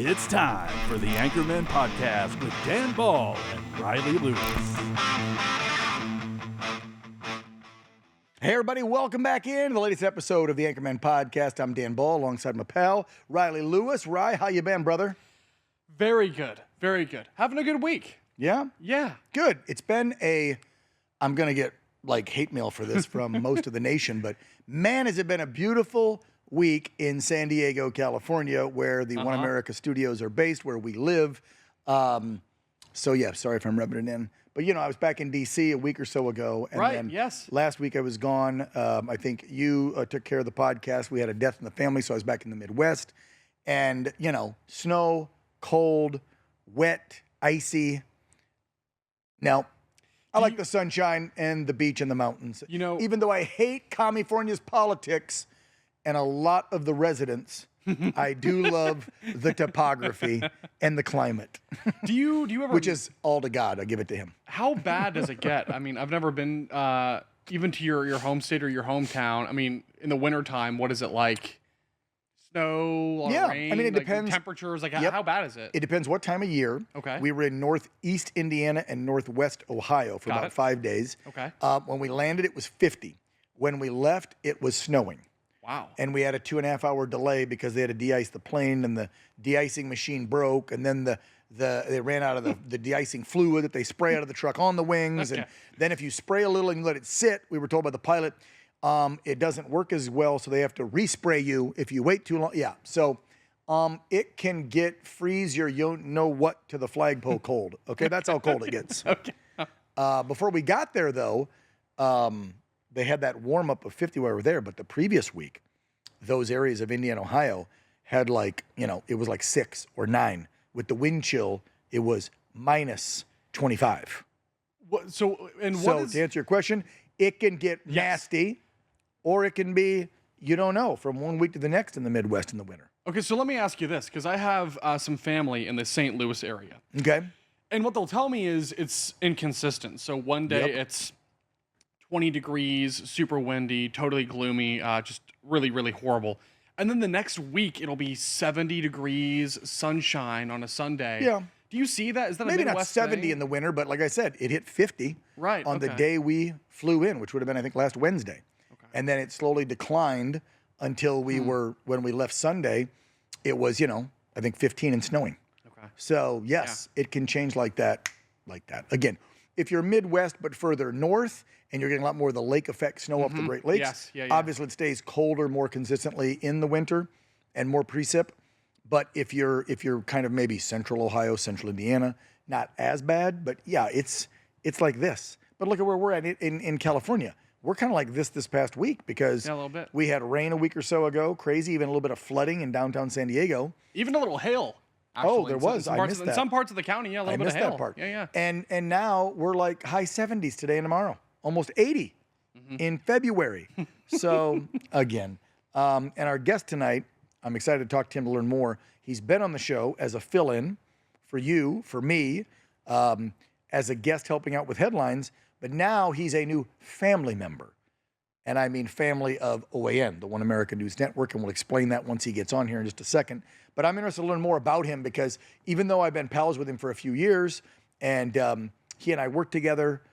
It's time for the Anchormen podcast with Dan Ball and Riley Lewis. Hey everybody, welcome back in to the latest episode of the Anchormen podcast. I'm Dan Ball alongside my pal, Riley Lewis. Ry, how you been, brother? Very good, very good. Having a good week. Yeah? Yeah. Good. It's been I'm going to get like hate mail for this from most of the nation, but man, has it been a beautiful week in San Diego, California, where the One America studios are based, where we live. So yeah, sorry if I'm rubbing it in. But, you know, I was back in D.C. a week or so ago. And then yes. Last week I was gone. I think you took care of the podcast. We had a death in the family, so I was back in the Midwest. And, you know, snow, cold, wet, icy. Now, I like the sunshine and the beach and the mountains. You know, even though I hate California's politics and a lot of the residents, I do love the topography and the climate. Do you ever? Which is all to God. I give it to him. How bad does it get? I mean, I've never been even to your home state or your hometown. I mean, in the wintertime, what is it like? Snow, Yeah, rain? I mean, it like, depends. Temperatures, like Yep. how bad is it? It depends what time of year. Okay. We were in northeast Indiana and northwest Ohio for about 5 days. Okay. When we landed, it was 50. When we left, it was snowing. Wow. And we had a 2.5 hour delay because they had to de-ice the plane, and the de-icing machine broke, and then they ran out of the de-icing fluid that they spray out of the truck on the wings. Okay. And then if you spray a little and you let it sit, we were told by the pilot, it doesn't work as well, so they have to respray you if you wait too long. Yeah, so it can freeze your you-know-what to the flagpole cold. Okay, that's how cold it gets. Okay. Before we got there, though, they had that warm-up of 50 while we were there, but the previous week, those areas of Indiana, Ohio had it was like 6 or 9. With the wind chill, it was minus 25. So to answer your question, it can get nasty, or it can be, you don't know, from one week to the next in the Midwest in the winter. Okay, so let me ask you this, because I have some family in the St. Louis area. Okay. And what they'll tell me is it's inconsistent. So one day it's 20 degrees, super windy, totally gloomy, just really, really horrible. And then the next week, it'll be 70 degrees, sunshine on a Sunday. Yeah. Do you see that? Is that Maybe a Midwest not 70 thing? in the winter, but like I said, it hit 50 on the okay. day we flew in, which would have been, I think, last Wednesday. Okay. And then it slowly declined until when we left Sunday, it was, I think 15 and snowing. Okay. So, yes, it can change like that. Again, if you're Midwest but further north and you're getting a lot more of the lake effect snow up the Great Lakes, obviously it stays colder more consistently in the winter and more precip. But if you're kind of maybe central Ohio, central Indiana, not as bad. But yeah, it's like this. But look at where we're at in California. We're kind of like this past week because a little bit. We had rain a week or so ago, crazy, even a little bit of flooding in downtown San Diego. Even a little hail. Actually, oh, there was. I missed that. In some parts of the county, a little bit of hail. I missed that part. Yeah. And now we're like high 70s today and tomorrow, almost 80 in February. So again, and our guest tonight, I'm excited to talk to him to learn more. He's been on the show as a fill-in for you, for me, as a guest helping out with headlines, but now he's a new family member. And I mean family of OAN, the One America News Network, and we'll explain that once he gets on here in just a second. But I'm interested to learn more about him because even though I've been pals with him for a few years, and he and I worked together,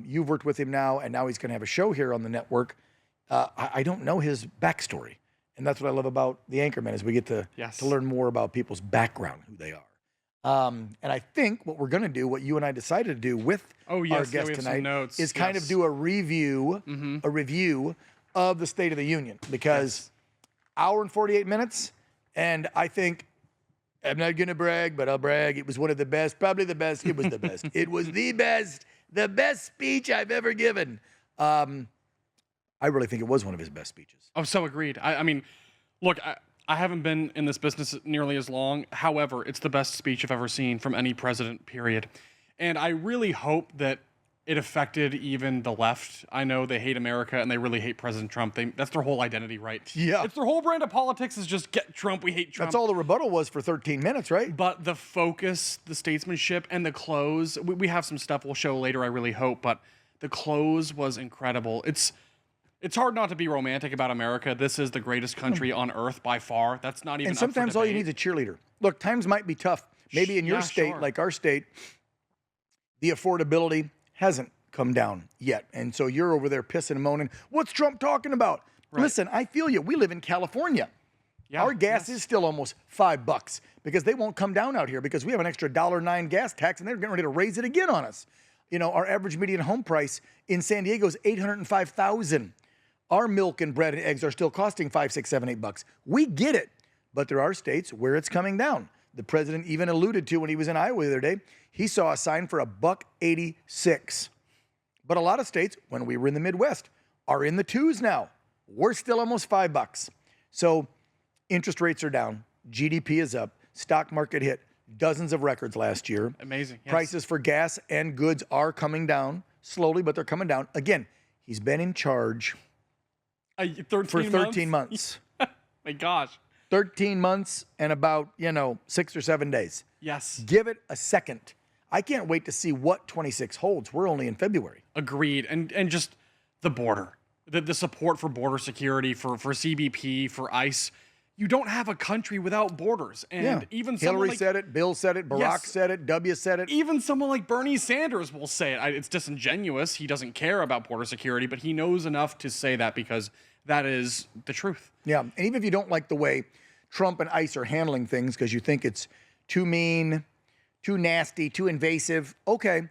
you've worked with him now, and now he's going to have a show here on the network, I don't know his backstory. And that's what I love about the Anchormen is we get to learn more about people's background, who they are. And I think what we're going to do, what you and I decided to do with our guest tonight, is kind of do a review of the State of the Union. Because hour and 48 minutes, and I think, I'm not going to brag, but I'll brag, it was one of the best, probably the best, it was the best. It was the best speech I've ever given. I really think it was one of his best speeches. Oh, so agreed. I mean, look, I haven't been in this business nearly as long. However, it's the best speech I've ever seen from any president, period. And I really hope that it affected even the left. I know they hate America and they really hate President Trump. That's their whole identity, right? Yeah. It's their whole brand of politics is just get Trump, we hate Trump. That's all the rebuttal was for 13 minutes, right? But the focus, the statesmanship, and the close, we have some stuff we'll show later, I really hope, but the close was incredible. It's hard not to be romantic about America. This is the greatest country on earth by far. That's not even. And sometimes all you need is a cheerleader. Look, times might be tough. Maybe in your state, sure. like our state, the affordability hasn't come down yet. And so you're over there pissing and moaning. What's Trump talking about? Right. Listen, I feel you. We live in California. Yeah, Our gas is still almost $5 because they won't come down out here because we have an extra $1.09 gas tax and they're getting ready to raise it again on us. You know, our average median home price in San Diego is $805,000. Our milk and bread and eggs are still costing $5, $6, $7, $8. We get it, but there are states where it's coming down. The president even alluded to when he was in Iowa the other day, he saw a sign for $1.86. But a lot of states, when we were in the Midwest, are in the twos now. We're still almost $5. So interest rates are down, GDP is up, stock market hit dozens of records last year. Amazing. Yes. Prices for gas and goods are coming down slowly, but they're coming down. Again, he's been in charge for 13 months. My gosh. 13 months and about, 6 or 7 days. Yes. Give it a second. I can't wait to see what 26 holds. We're only in February. Agreed. And just the border, the support for border security, for CBP, for ICE. You don't have a country without borders. And even Hillary like, said it, Bill said it, Barack said it, W said it. Even someone like Bernie Sanders will say it. It's disingenuous. He doesn't care about border security, but he knows enough to say that because that is the truth. Yeah, and even if you don't like the way Trump and ICE are handling things because you think it's too mean, too nasty, too invasive, okay,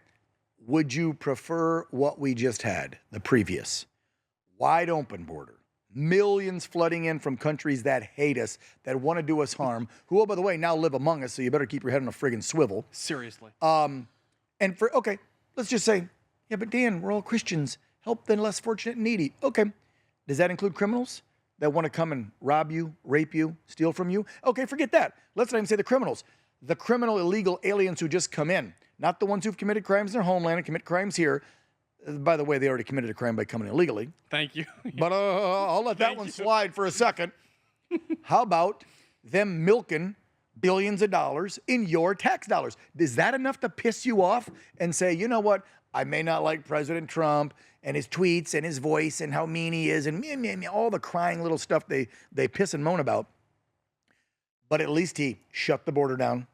would you prefer what we just had, the previous? Wide open border. Millions flooding in from countries that hate us, that want to do us harm, who, oh, by the way, now live among us, so you better keep your head on a friggin' swivel. Seriously. Okay, let's just say, yeah, but Dan, we're all Christians. Help the less fortunate and needy. Okay, does that include criminals that want to come and rob you, rape you, steal from you? Okay, forget that. Let's not even say the criminals. The criminal illegal aliens who just come in, not the ones who've committed crimes in their homeland and commit crimes here. By the way, they already committed a crime by coming illegally. Thank you. But I'll let that one slide for a second. How about them milking billions of dollars in your tax dollars? Is that enough to piss you off and say, you know what? I may not like President Trump and his tweets and his voice and how mean he is and all the crying little stuff they piss and moan about. But at least he shut the border down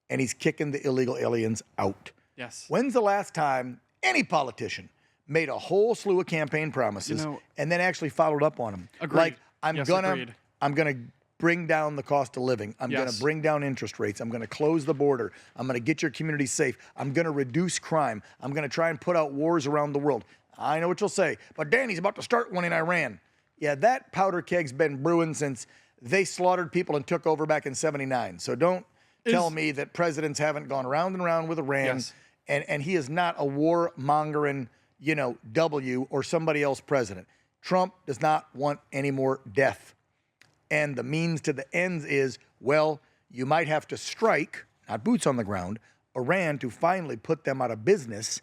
and he's kicking the illegal aliens out. Yes. When's the last time any politician made a whole slew of campaign promises and then actually followed up on them? Agreed. Like, Agreed. I'm gonna bring down the cost of living. I'm gonna bring down interest rates. I'm gonna close the border. I'm gonna get your community safe. I'm gonna reduce crime. I'm gonna try and put out wars around the world. I know what you'll say, but Danny's about to start one in Iran. Yeah, that powder keg's been brewing since they slaughtered people and took over back in '79. So don't tell me that presidents haven't gone round and round with Iran. Yes. And he is not a warmongering, W or somebody else president. Trump does not want any more death. And the means to the ends is, well, you might have to strike, not boots on the ground, Iran to finally put them out of business.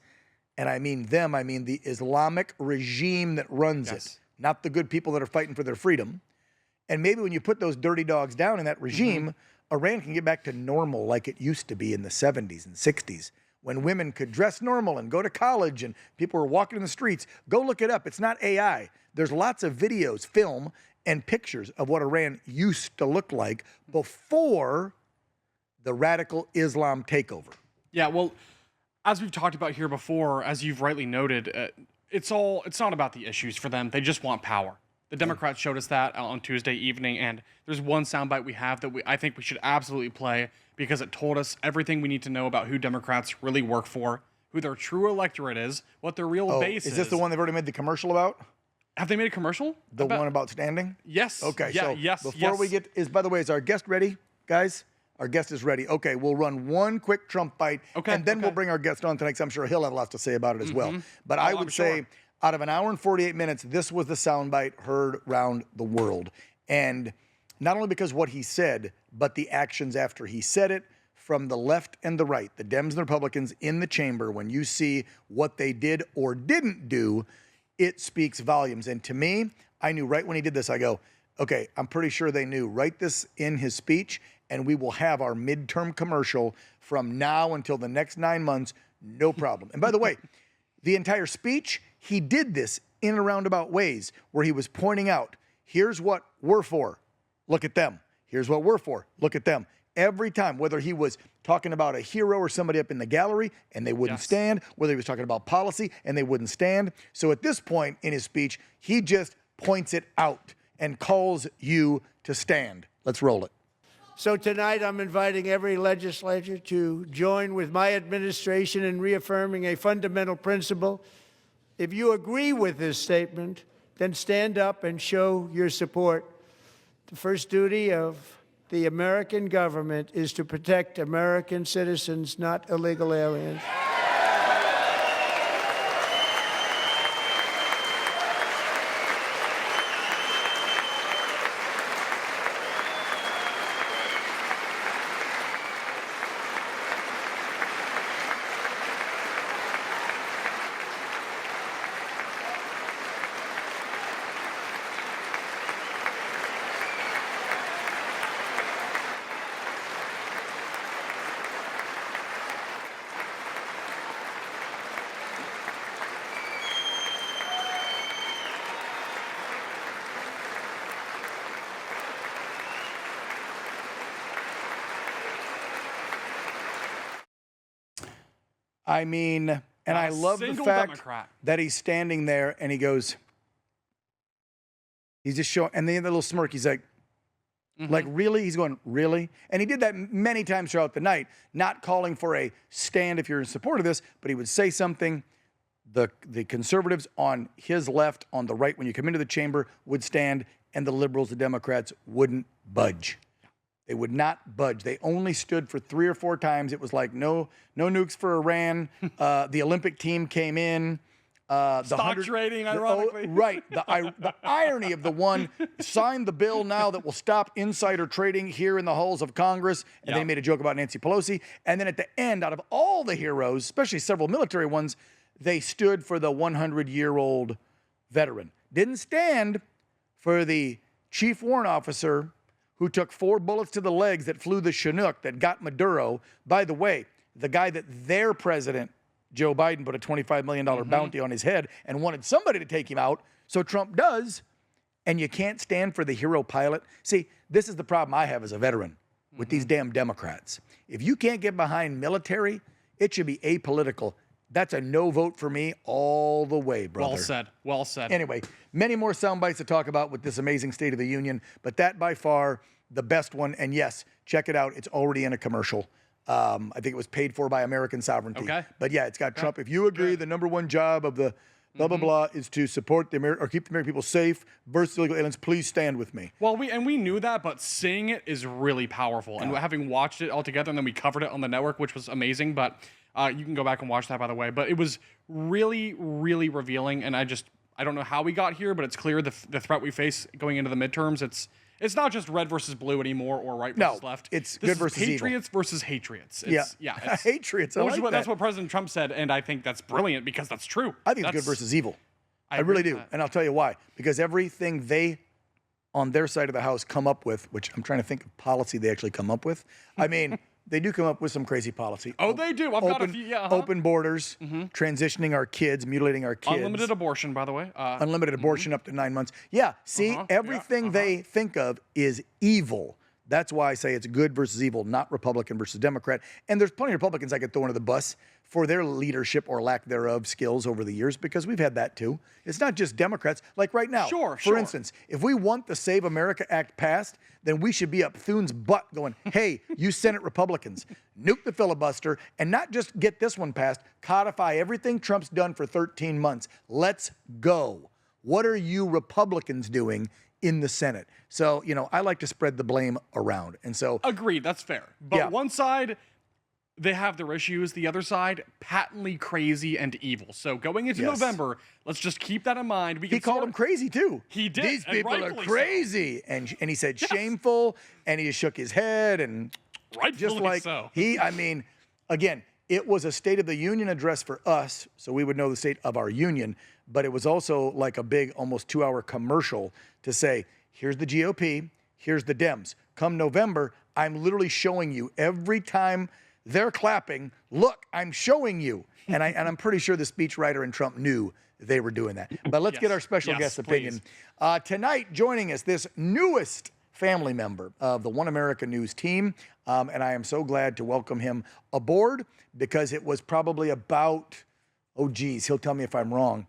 And I mean them, I mean the Islamic regime that runs it, not the good people that are fighting for their freedom. And maybe when you put those dirty dogs down in that regime, Iran can get back to normal like it used to be in the 70s and 60s. When women could dress normal and go to college and people were walking in the streets. Go look it up. It's not AI. There's lots of videos, film, and pictures of what Iran used to look like before the radical Islam takeover. Yeah, well, as we've talked about here before, as you've rightly noted, it's not about the issues for them. They just want power. The Democrats showed us that on Tuesday evening, and there's one soundbite we have that I think we should absolutely play because it told us everything we need to know about who Democrats really work for, who their true electorate is, what their real base is. Is this the one they've already made the commercial about? Have they made a commercial? The one about standing? Yes. Okay, Yeah, so before we get, by the way, is our guest ready, guys? Our guest is ready. Okay, we'll run one quick Trump bite, and then we'll bring our guest on tonight because I'm sure he'll have a lot to say about it as well. But I would say, out of an hour and 48 minutes, this was the soundbite heard around the world. And not only because what he said, but the actions after he said it from the left and the right, the Dems and the Republicans in the chamber, when you see what they did or didn't do, it speaks volumes. And to me, I knew right when he did this, I go, okay, I'm pretty sure they knew. Write this in his speech, and we will have our midterm commercial from now until the next 9 months, no problem. And by the way, the entire speech, he did this in and roundabout ways where he was pointing out, here's what we're for. Look at them. Here's what we're for. Look at them. Every time, whether he was talking about a hero or somebody up in the gallery and they wouldn't stand, whether he was talking about policy and they wouldn't stand. So at this point in his speech, he just points it out and calls you to stand. Let's roll it. So tonight I'm inviting every legislator to join with my administration in reaffirming a fundamental principle. If you agree with this statement, then stand up and show your support. The first duty of the American government is to protect American citizens, not illegal aliens. I mean, and I love the fact that he's standing there and he goes, he's just showing, and then the little smirk, he's like, really? He's going, really? And he did that many times throughout the night, not calling for a stand if you're in support of this, but he would say something. The conservatives on his left, on the right, when you come into the chamber, would stand, and the liberals, the Democrats, wouldn't budge. They would not budge. They only stood for 3 or 4 times. It was like no nukes for Iran. The Olympic team came in. Stock trading, ironically. Right. The irony of the one signed the bill now that will stop insider trading here in the halls of Congress. And they made a joke about Nancy Pelosi. And then at the end, out of all the heroes, especially several military ones, they stood for the 100-year-old veteran. Didn't stand for the chief warrant officer who took 4 bullets to the legs that flew the Chinook that got Maduro. By the way, the guy that their president, Joe Biden, put a $25 million bounty on his head and wanted somebody to take him out. So Trump does, and you can't stand for the hero pilot. See, this is the problem I have as a veteran with these damn Democrats. If you can't get behind military, it should be apolitical. That's a no vote for me all the way, brother. Well said. Well said. Anyway, many more sound bites to talk about with this amazing State of the Union, but that by far the best one. And yes, check it out. It's already in a commercial. I think it was paid for by American sovereignty. Okay. But yeah, it's got Trump. If you agree, the number one job of the blah, blah, blah is to support the or keep the American people safe versus illegal aliens. Please stand with me. Well, we knew that, but seeing it is really powerful. And having watched it all together, and then we covered it on the network, which was amazing. But you can go back and watch that, by the way. But it was really, really revealing. And I don't know how we got here, but it's clear the threat we face going into the midterms. It's not just red versus blue anymore, or right versus left. It's this good versus evil. Patriots versus Hatriots. It's Hatriots. That's what President Trump said, and I think that's brilliant because that's true. I think it's good versus evil. I really do. And I'll tell you why. Because everything they, on their side of the house, come up with, which I'm trying to think of policy they actually come up with. I mean, they do come up with some crazy policy. Oh, they do. I've got a few. Yeah, Open borders, transitioning our kids, mutilating our kids. Unlimited abortion, by the way. Unlimited abortion up to 9 months. Yeah, see, everything they think of is evil. That's why I say it's good versus evil, not Republican versus Democrat. And there's plenty of Republicans I could throw under the bus for their leadership or lack thereof skills over the years, because we've had that too. It's not just Democrats. Like right now, for instance, if we want the Save America Act passed, then we should be up Thune's butt going, hey, you Senate Republicans, nuke the filibuster and not just get this one passed, codify everything Trump's done for 13 months. Let's go. What are you Republicans doing in the Senate? So, I like to spread the blame around. And so agreed, that's fair. But one side, they have their issues. The other side, patently crazy and evil. So going into November, let's just keep that in mind. He called them crazy too. He did. These people are crazy. So. And he said shameful, and he just shook his head, and just like so. Again, it was a State of the Union address for us, so we would know the state of our union, but it was also like a big, almost 2-hour commercial to say, here's the GOP, here's the Dems. Come November, I'm literally showing you every time They're clapping. Look, I'm showing you. And I'm pretty sure the speechwriter and Trump knew they were doing that. But let's get our special guest opinion. Tonight, joining us, this newest family member of the One America News team. And I am so glad to welcome him aboard because it was probably about, oh geez, he'll tell me if I'm wrong,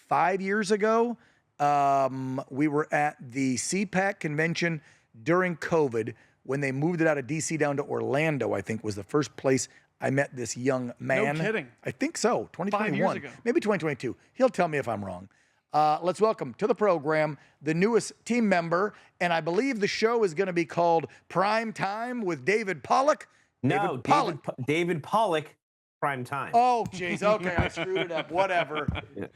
5 years ago. We were at the CPAC convention during COVID when they moved it out of DC down to Orlando, I think was the first place I met this young man. No kidding. I think so, 2021. 5 years ago. Maybe 2022. He'll tell me if I'm wrong. Let's welcome to the program the newest team member, and I believe the show is going to be called Prime Time with David Pollack. No, David Pollack, Prime Time. Oh, jeez. Okay, I screwed it up. Whatever.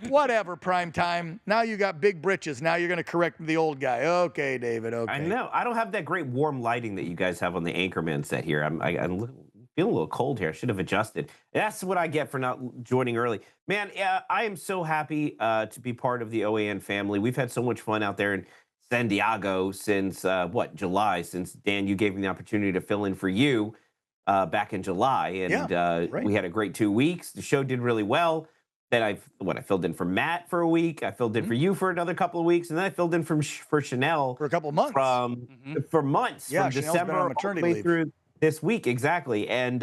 Whatever, Prime Time. Now you got big britches. Now you're going to correct the old guy. Okay, David, okay. I know. I don't have that great warm lighting that you guys have on the Anchorman set here. I'm feeling a little cold here. I should have adjusted. That's what I get for not joining early. Man, I am so happy to be part of the OAN family. We've had so much fun out there in San Diego since, July, since, Dan, you gave me the opportunity to fill in for you back in July. And right. We had a great 2 weeks. The show did really well. Then I filled in for Matt for a week. I filled in for you for another couple of weeks. And then I filled in for Chanel. For a couple of months. For months. Yeah, from Chanel's December been on all maternity the way leave. through this week. Exactly. And,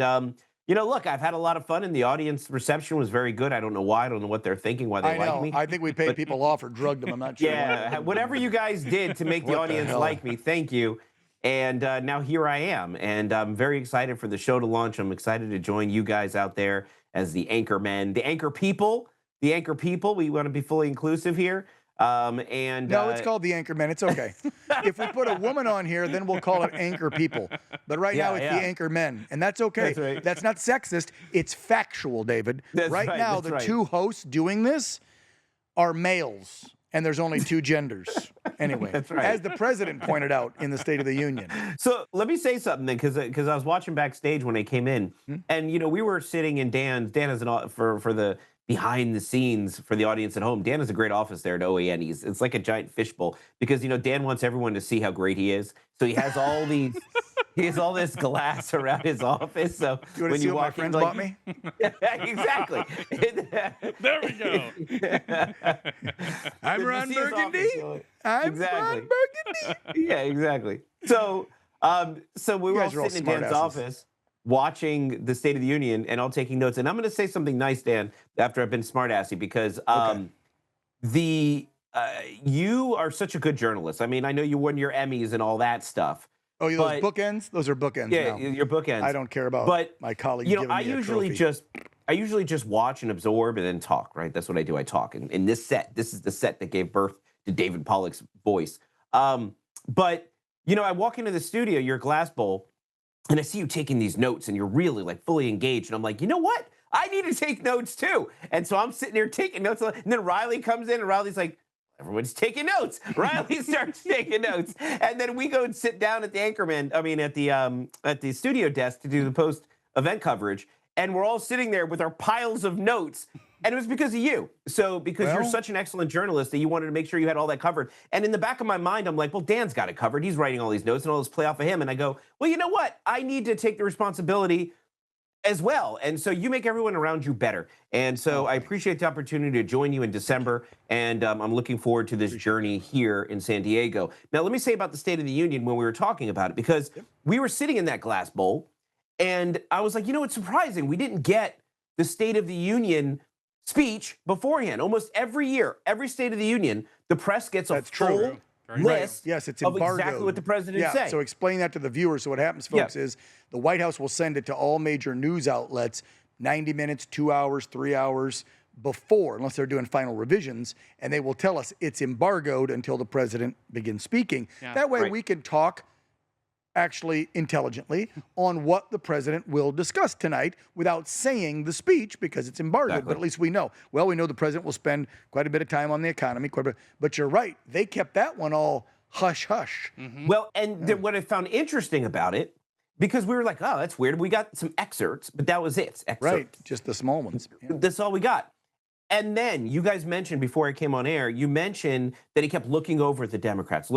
look, I've had a lot of fun, and the audience reception was very good. I don't know why. I don't know what they're thinking, why they like me. I think we paid people off or drugged them. I'm not sure. Yeah, whatever you guys did to make the audience like me, thank you. And now here I am, and I'm very excited for the show to launch. I'm excited to join you guys out there as the Anchormen, the Anchor People. The Anchor People. We want to be fully inclusive here. No, it's called the Anchormen. It's okay. If we put a woman on here, then we'll call it Anchor People. But right now, it's the Anchormen, and that's okay. That's right. That's not sexist. It's factual, David. Right now, the two hosts doing this are males, and there's only two genders. Anyway, That's right. as the president pointed out in the State of the Union. So let me say something then, because I was watching backstage when I came in, and we were sitting in Dan is for the behind the scenes for the audience at home. Dan has a great office there at OAN. It's like a giant fishbowl because Dan wants everyone to see how great he is. So he has all these he has all this glass around his office. So You want to see what my friends bought me? Exactly. There we go. I'm Ron Burgundy. I'm Ron Burgundy. Yeah, exactly. So we were all guys are all sitting in Dan's smartasses. office watching the State of the Union and all taking notes. And I'm going to say something nice, Dan, after I've been smartassy, because you are such a good journalist. I mean, I know you won your Emmys and all that stuff. Oh, those bookends? Those are bookends Yeah, now. your bookends. I don't care about my colleague giving me I a usually trophy. just watch and absorb and then talk, right? That's what I do. I talk. And in this is the set that gave birth to David Pollack's voice. But I walk into the studio, your glass bowl, and I see you taking these notes and you're really like fully engaged. And I'm like, you know what? I need to take notes too. And so I'm sitting there taking notes. And then Riley comes in and Riley's like, everyone's taking notes. Riley starts taking notes. And then we go and sit down at the at the studio desk to do the post-event coverage. And we're all sitting there with our piles of notes. And it was because of you. So because you're such an excellent journalist that you wanted to make sure you had all that covered. And in the back of my mind, I'm like, well, Dan's got it covered. He's writing all these notes and all this play off of him. And I go, well, you know what? I need to take the responsibility as well. And so you make everyone around you better. And so I appreciate the opportunity to join you in December. And I'm looking forward to this journey here in San Diego. Now, let me say about the State of the Union when we were talking about it, because we were sitting in that glass bowl. And I was like, it's surprising. We didn't get the State of the Union speech beforehand. Almost every year, every State of the Union, the press gets a full list Yes, it's of embargoed. exactly what the president said. So explain that to the viewers. So what happens, folks, is the White House will send it to all major news outlets 90 minutes, 2 hours, 3 hours before, unless they're doing final revisions, and they will tell us it's embargoed until the president begins speaking. That way we can talk actually intelligently on what the president will discuss tonight without saying the speech because it's embargoed. But at least we know. Well, we know the president will spend quite a bit of time on the economy. But you're right. They kept that one all hush-hush. Well, and what I found interesting about it, because we were like, oh, that's weird. We got some excerpts, but that was it. Excerpts. Right, just the small ones. That's all we got. And then you guys mentioned before I came on air, you mentioned that he kept looking over at the Democrats.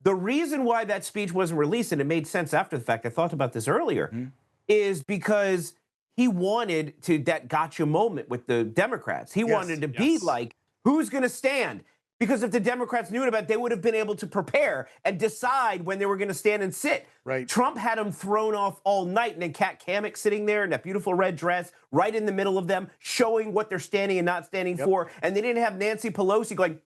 The reason why that speech wasn't released, and it made sense after the fact, I thought about this earlier, is because he wanted to that gotcha moment with the Democrats. He wanted to be like, who's going to stand? Because if the Democrats knew about it, they would have been able to prepare and decide when they were going to stand and sit. Right. Trump had them thrown off all night, and then Kat Kamik sitting there in that beautiful red dress, right in the middle of them, showing what they're standing and not standing for. And they didn't have Nancy Pelosi going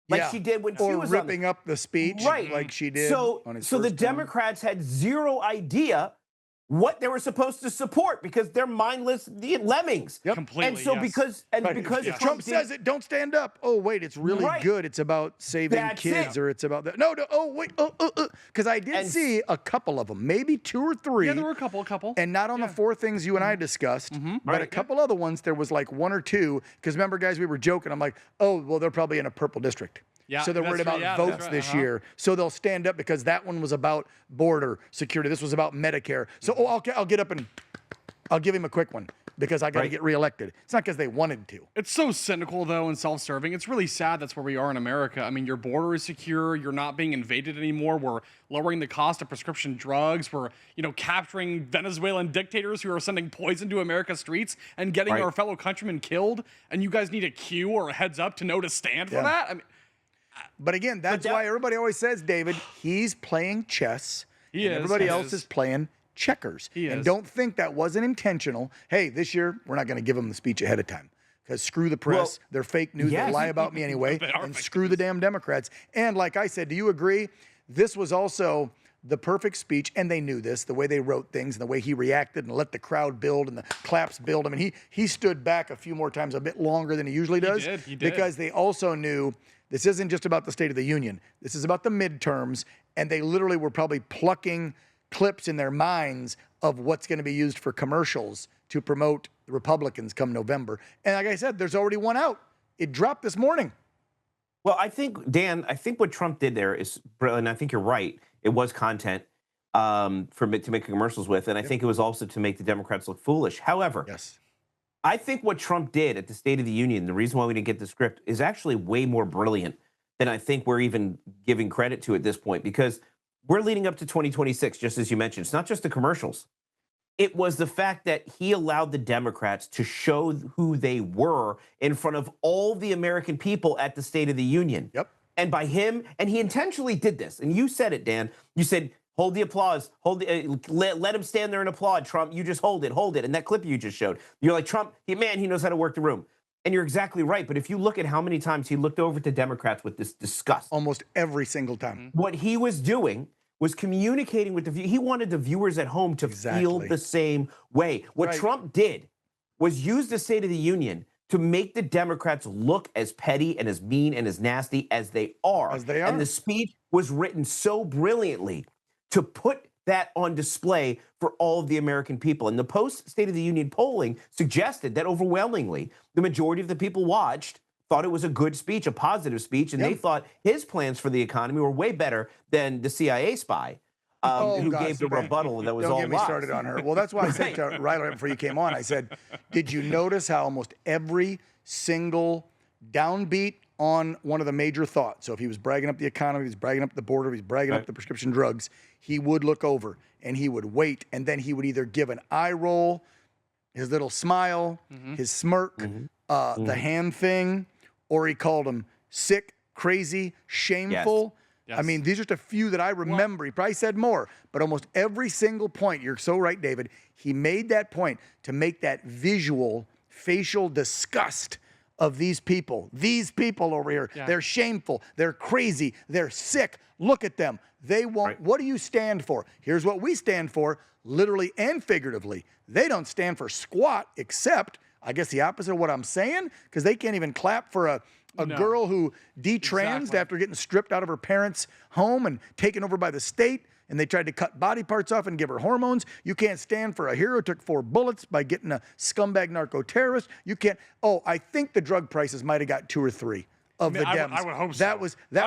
like she did when she was ripping up the speech, like she did. So the Democrats had zero idea what they were supposed to support because they're mindless lemmings. Completely. And so because if Trump says it, don't stand up. Oh wait, it's really good. It's about saving kids, or it's about that. No. Oh wait. Because I did see a couple of them, maybe 2 or 3. Yeah, there were a couple. And not on the 4 things you and I discussed, but a couple other ones. There was like 1 or 2. Because remember, guys, we were joking. I'm like, oh well, they're probably in a purple district. Yeah, so they're worried about votes this year. So they'll stand up because that one was about border security. This was about Medicare. So I'll get up and I'll give him a quick one because I got to get reelected. It's not because they wanted to. It's so cynical, though, and self-serving. It's really sad that's where we are in America. I mean, your border is secure. You're not being invaded anymore. We're lowering the cost of prescription drugs. We're, capturing Venezuelan dictators who are sending poison to America's streets and getting our fellow countrymen killed. And you guys need a cue or a heads up to know to stand for that? I mean, but again, that's why everybody always says, David, he's playing chess. Everybody else is playing checkers. And don't think that wasn't intentional. Hey, this year, we're not going to give them the speech ahead of time. Because screw the press. They're fake news. They lie about me anyway. And screw the damn Democrats. And like I said, do you agree? This was also the perfect speech. And they knew this, the way they wrote things and the way he reacted and let the crowd build and the claps build. I mean, he stood back a few more times, a bit longer than he usually does. He did. Because they also knew this isn't just about the State of the Union. This is about the midterms, and they literally were probably plucking clips in their minds of what's going to be used for commercials to promote the Republicans come November. And like I said, there's already one out. It dropped this morning. Well, I think, Dan, what Trump did there is brilliant. I think you're right. It was content to make commercials with, and I think it was also to make the Democrats look foolish. However, I think what Trump did at the State of the Union, the reason why we didn't get the script, is actually way more brilliant than I think we're even giving credit to at this point, because we're leading up to 2026, just as you mentioned. It's not just the commercials. It was the fact that he allowed the Democrats to show who they were in front of all the American people at the State of the Union. And by him, and he intentionally did this, and you said it, Dan, you said, hold the applause. Let him stand there and applaud, Trump. You just hold it. And that clip you just showed, you're like, Trump, he knows how to work the room. And you're exactly right. But if you look at how many times he looked over to Democrats with this disgust. Almost every single time. What he was doing was communicating with he wanted the viewers at home to feel the same way. What Trump did was use the State of the Union to make the Democrats look as petty and as mean and as nasty as they are. And the speech was written so brilliantly to put that on display for all of the American people. And the post-State of the Union polling suggested that overwhelmingly the majority of the people thought it was a good speech, a positive speech, and they thought his plans for the economy were way better than the CIA spy who gave the rebuttal that was all lies. Don't get me started on her. Well, that's why I said to Riley right before you came on, I said, did you notice how almost every single downbeat on one of the major thoughts, so if he was bragging up the economy, he was bragging up the border, he was bragging up the prescription drugs, he would look over and he would wait, and then he would either give an eye roll, his little smile, his smirk, the hand thing, or he called him sick, crazy, shameful. I mean, these are just a few that I remember. He probably said more, but almost every single point, you're so right, David, he made that point to make that visual, facial disgust of these people over here. They're shameful. They're crazy. They're sick. Look at them. They won't. What do you stand for? Here's what we stand for, literally and figuratively. They don't stand for squat, except, I guess, the opposite of what I'm saying, because they can't even clap for a girl who detransed after getting stripped out of her parents' home and taken over by the state, and they tried to cut body parts off and give her hormones. You can't stand for a hero who took 4 bullets by getting a scumbag narco-terrorist. You can't. Oh, I think the drug prices might have got 2 or 3 of the Dems. I would hope so. I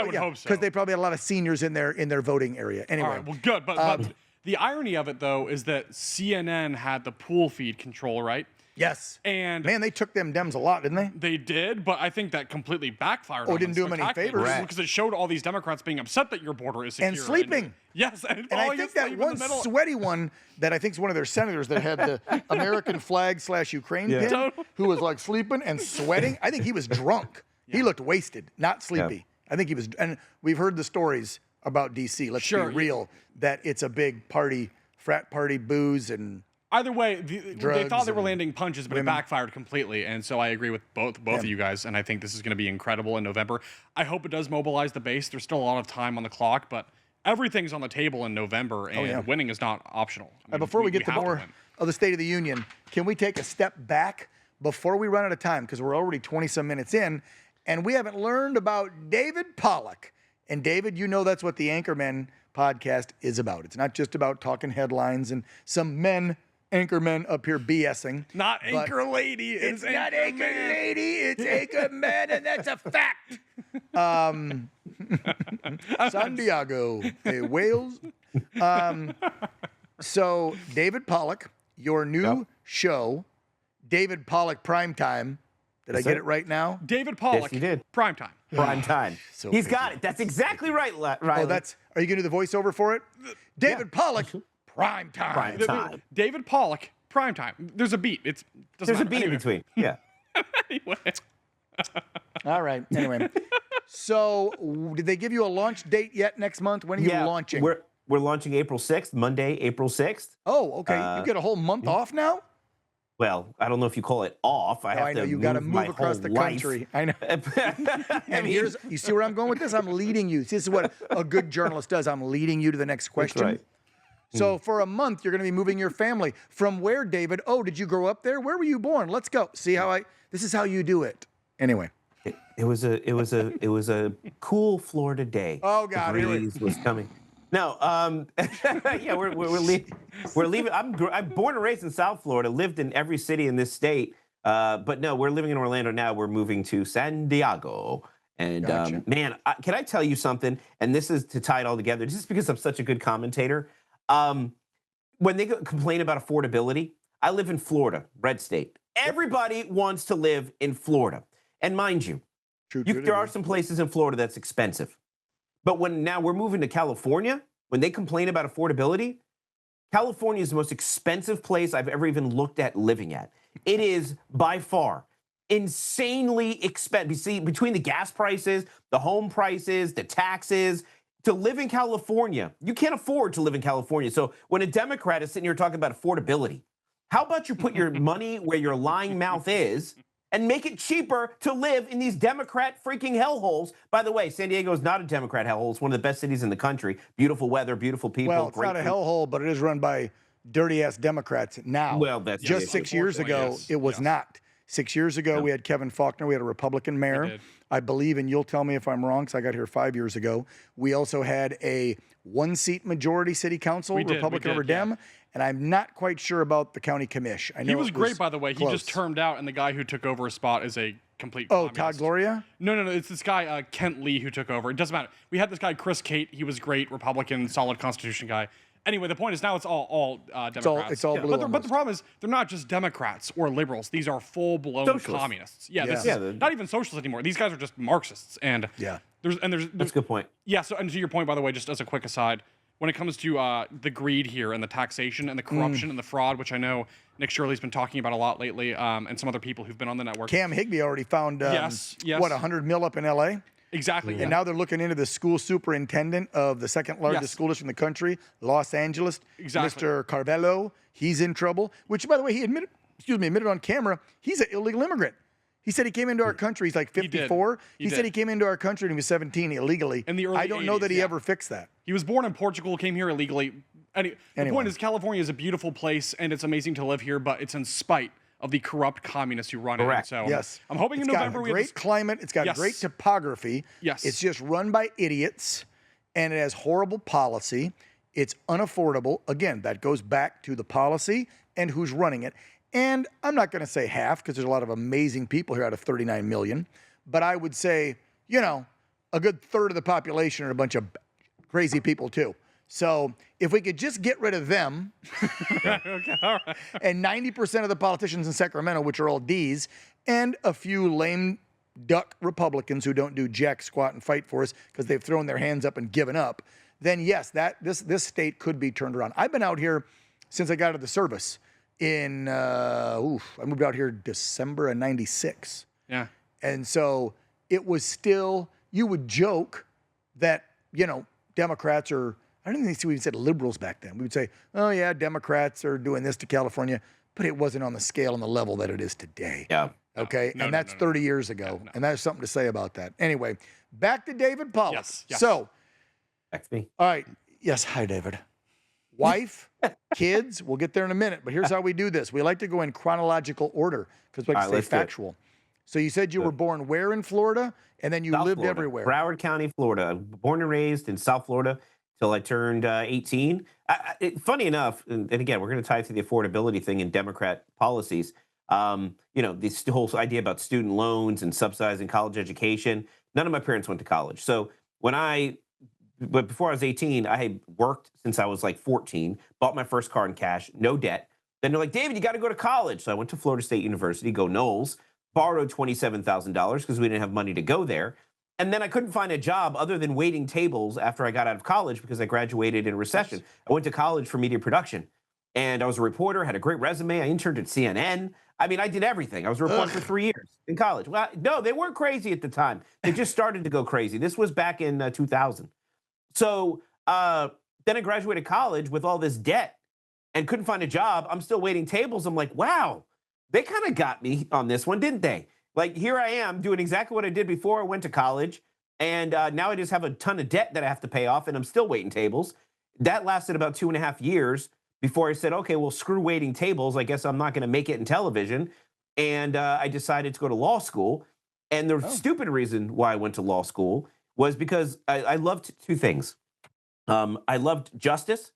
would hope so. Because they probably had a lot of seniors in their voting area. Anyway. All right, well, good. But the irony of it, though, is that CNN had the pool feed control, right? Yes. And man, they took them Dems a lot, didn't they? they did, but I think that completely backfired. Oh, on didn't them do them any spectacularly, favors. because it showed all these Democrats being upset that your border is secure And sleeping. yes, and And I falling think asleep that in one the middle. sweaty one that I think is one of their senators that had the American flag / Ukraine Yeah. pin, Totally. who was like sleeping and sweating. I think he was drunk. He looked wasted, not sleepy. I think he was, and we've heard the stories about DC. Let's Sure, be real, that it's a big party, frat party, booze, and Either way, they Drugs thought they were and landing punches, but it backfired completely. And so I agree with both of you guys, and I think this is going to be incredible in November. I hope it does mobilize the base. There's still a lot of time on the clock, but everything's on the table in November, and winning is not optional. I mean, before we get to have more win. of the State of the Union, can we take a step back before we run out of time? Because we're already 20-some minutes in, and we haven't learned about David Pollack. And David, you know that's what the Anchormen podcast is about. It's not just about talking headlines and some Anchormen up here BSing. Not but Anchor Lady. It's not Anchor Lady, it's Anchorman, and that's a fact. San Diego, Wales. So, David Pollack, your new show, David Pollack Primetime. Did I get it right now? David Pollack. you did. Primetime. Prime time. So He's good. got it. That's exactly right, Riley. Oh, are you going to do the voiceover for it? David Pollack Primetime. Prime time. David Pollack. Primetime. There's a beat. There's a beat in between. Yeah. Anyway. All right. Anyway. So, did they give you a launch date yet next month? When are you launching? We're launching April 6th, Monday, April 6th. Oh, okay. You get a whole month off now? Well, I don't know if you call it off. I have I know to you got to my move across whole the life. country. I know. I And mean, you see where I'm going with this? I'm leading you. This is what a good journalist does. I'm leading you to the next question. right. So for a month, you're going to be moving your family from where, David? Oh, did you grow up there? Where were you born? Let's go. See how this is how you do it. Anyway. it was a cool Florida day. Oh, God, the here we- breeze was coming. No, yeah, we're leaving. I'm born and raised in South Florida. Lived in every city in this state, but no, we're living in Orlando now. We're moving to San Diego, and Gotcha. man, can I tell you something? And this is to tie it all together, just because I'm such a good commentator. When they complain about affordability, I live in Florida, red state. Everybody wants to live in Florida, and mind you, there are some places in Florida that's expensive. But when now we're moving to California, when they complain about affordability, California is the most expensive place I've ever even looked at living at. It is by far insanely expensive. You see, between the gas prices, the home prices, the taxes, to live in California, you can't afford to live in California. So when a Democrat is sitting here talking about affordability, how about you put your money where your lying mouth is and make it cheaper to live in these Democrat freaking hellholes? By the way, San Diego is not a Democrat hellhole. It's one of the best cities in the country. Beautiful weather, beautiful people. Well, it's not a hellhole, but it is run by dirty-ass Democrats now. Well, that's just the 6 issue. years ago, Yes. it was Yes. not. 6 years ago, we had Kevin Faulkner. We had a Republican mayor. did. I believe, and you'll tell me if I'm wrong, because I got here 5 years ago. We also had a one-seat majority city council, We did, Republican we over did, yeah. Dem. And I'm not quite sure about the county commish. I know He was it great, by the way. He just close. turned out, and the guy who took over his spot is a complete Oh, communist. Todd Gloria? No. It's this guy, Kent Lee, who took over. It doesn't matter. We had this guy, Chris Cate. He was great, Republican, solid Constitution guy. Anyway, the point is now it's all Democrats. it's all blue But the almost. problem is they're not just Democrats or liberals. These are full-blown Socialists. communists. Yeah, Yeah. this Yeah, is not even socialists anymore. These guys are just Marxists. And Yeah. there's That's a good point. yeah. So, and to your point, by the way, just as a quick aside, when it comes to the greed here and the taxation and the corruption and the fraud, which I know Nick Shirley's been talking about a lot lately, and some other people who've been on the network. Cam Higbee already found, Yes. what, 100 mil up in L.A.? Exactly. And now they're looking into the school superintendent of the second largest Yes. school district in the country, Los Angeles. Exactly. Mr. Carvello, he's in trouble, which, by the way, he admitted on camera, he's an illegal immigrant. He said he came into our country, he's like 54. He He said did. he came into our country when he was 17 illegally. In the early I don't know 80s, that he yeah. ever fixed that. He was born in Portugal, came here illegally. The Anyway. point is, California is a beautiful place, and it's amazing to live here, but it's in spite of the corrupt communists who run Correct. it. So Yes. I'm hoping It's in got November a we have great this- climate. It's got Yes. great topography. Yes. It's just run by idiots, and it has horrible policy. It's unaffordable. Again, that goes back to the policy and who's running it. And I'm not going to say half, because there's a lot of amazing people here out of 39 million. But I would say, a good third of the population are a bunch of crazy people too. So if we could just get rid of them Okay, all right. and 90% of the politicians in Sacramento, which are all D's, and a few lame duck Republicans who don't do jack squat and fight for us because they've thrown their hands up and given up, then yes, this state could be turned around. I've been out here since I got out of the service in, I moved out here December of 96. Yeah. And so it was still, you would joke that, Democrats are, I don't think we even said liberals back then. We would say, oh yeah, Democrats are doing this to California, but it wasn't on the scale and the level that it is today. Yeah. Okay, No, and no, that's no, 30 years ago, and there's something to say about that. Anyway, back to David Pollack. Yes. So, Back to me. all right, yes, hi, David. Wife, kids, we'll get there in a minute, but here's how we do this. We like to go in chronological order because we like All to right, stay let's do it. factual. So you said you were born where in Florida, and then you South lived Florida, everywhere. Broward County, Florida. Born and raised in South Florida till I turned 18. Funny enough, and again, we're going to tie it to the affordability thing in Democrat policies. This whole idea about student loans and subsidizing college education. None of my parents went to college. So but before I was 18, I had worked since I was like 14, bought my first car in cash, no debt. Then they're like, David, you got to go to college. So I went to Florida State University, go Knowles, borrowed $27,000 because we didn't have money to go there. And then I couldn't find a job other than waiting tables after I got out of college because I graduated in a recession. I went to college for media production. And I was a reporter, had a great resume. I interned at CNN. I mean, I did everything. I was a reporter for 3 years in college. Well, no, they weren't crazy at the time. They just started to go crazy. This was back in 2000. So then I graduated college with all this debt and couldn't find a job. I'm still waiting tables. I'm like, wow, they kind of got me on this one, didn't they? Like, here I am doing exactly what I did before I went to college. And now I just have a ton of debt that I have to pay off, and I'm still waiting tables. That lasted about 2.5 years before I said, okay, well, screw waiting tables. I guess I'm not going to make it in television. And I decided to go to law school. And the stupid reason why I went to law school was because I loved two things. I loved justice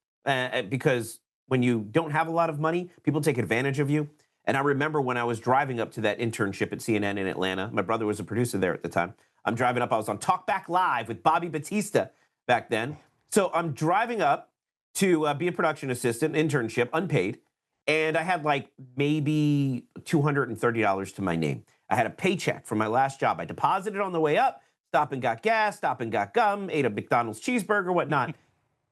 because when you don't have a lot of money, people take advantage of you. And I remember when I was driving up to that internship at CNN in Atlanta, my brother was a producer there at the time. I'm driving up, I was on Talk Back Live with Bobby Batista back then. So I'm driving up to be a production assistant, internship, unpaid. And I had like maybe $230 to my name. I had a paycheck from my last job. I deposited on the way up, stop and got gas, stop and got gum, ate a McDonald's cheeseburger, whatnot.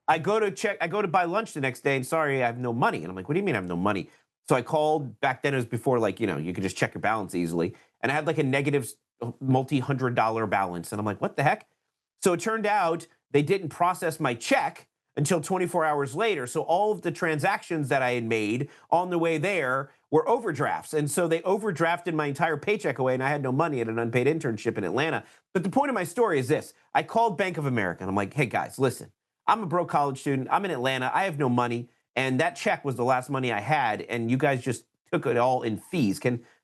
I go to buy lunch the next day and sorry, I have no money. And I'm like, what do you mean I have no money? So I called, back then it was before like, you could just check your balance easily. And I had like a negative multi-$100 balance. And I'm like, what the heck? So it turned out they didn't process my check until 24 hours later. So all of the transactions that I had made on the way there were overdrafts. And so they overdrafted my entire paycheck away and I had no money at an unpaid internship in Atlanta. But the point of my story is this. I called Bank of America and I'm like, hey guys, listen, I'm a broke college student. I'm in Atlanta. I have no money. And that check was the last money I had. And you guys just took it all in fees.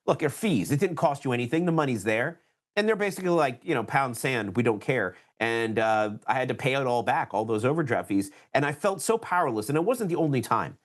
Look, your fees. It didn't cost you anything. The money's there. And they're basically like, pound sand. We don't care. And I had to pay it all back, all those overdraft fees. And I felt so powerless. And it wasn't the only time.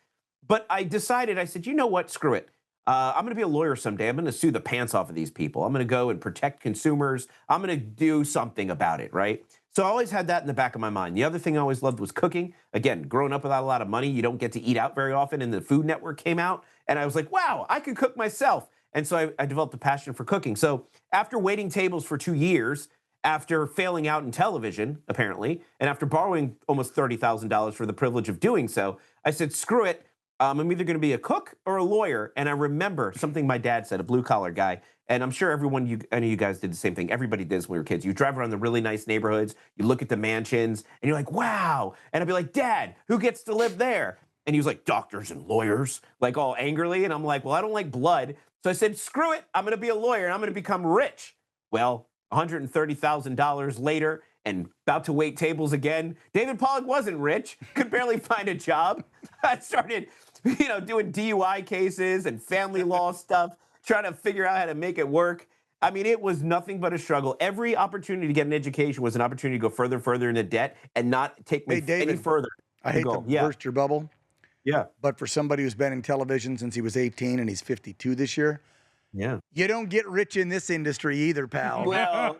But I decided, I said, you know what? Screw it. I'm going to be a lawyer someday. I'm going to sue the pants off of these people. I'm going to go and protect consumers. I'm going to do something about it, right? So I always had that in the back of my mind. The other thing I always loved was cooking. Again, growing up without a lot of money, you don't get to eat out very often. And the Food Network came out. And I was like, wow, I could cook myself. And so I developed a passion for cooking. So after waiting tables for 2 years, after failing out in television, apparently, and after borrowing almost $30,000 for the privilege of doing so, I said, screw it. I'm either going to be a cook or a lawyer. And I remember something my dad said, a blue-collar guy, and I'm sure I know you guys did the same thing. Everybody did this when we were kids. You drive around the really nice neighborhoods, you look at the mansions, and you're like, wow. And I'd be like, Dad, who gets to live there? And he was like, doctors and lawyers, like all angrily. And I'm like, well, I don't like blood. So I said, screw it. I'm going to be a lawyer, and I'm going to become rich. Well, $130,000 later and about to wait tables again. David Pollack wasn't rich, could barely find a job. I started, doing DUI cases and family law stuff, trying to figure out how to make it work. I mean, it was nothing but a struggle. Every opportunity to get an education was an opportunity to go further into debt and not take me any further. I hate to burst your bubble. Yeah. But for somebody who's been in television since he was 18 and he's 52 this year, yeah, you don't get rich in this industry either, pal. Well,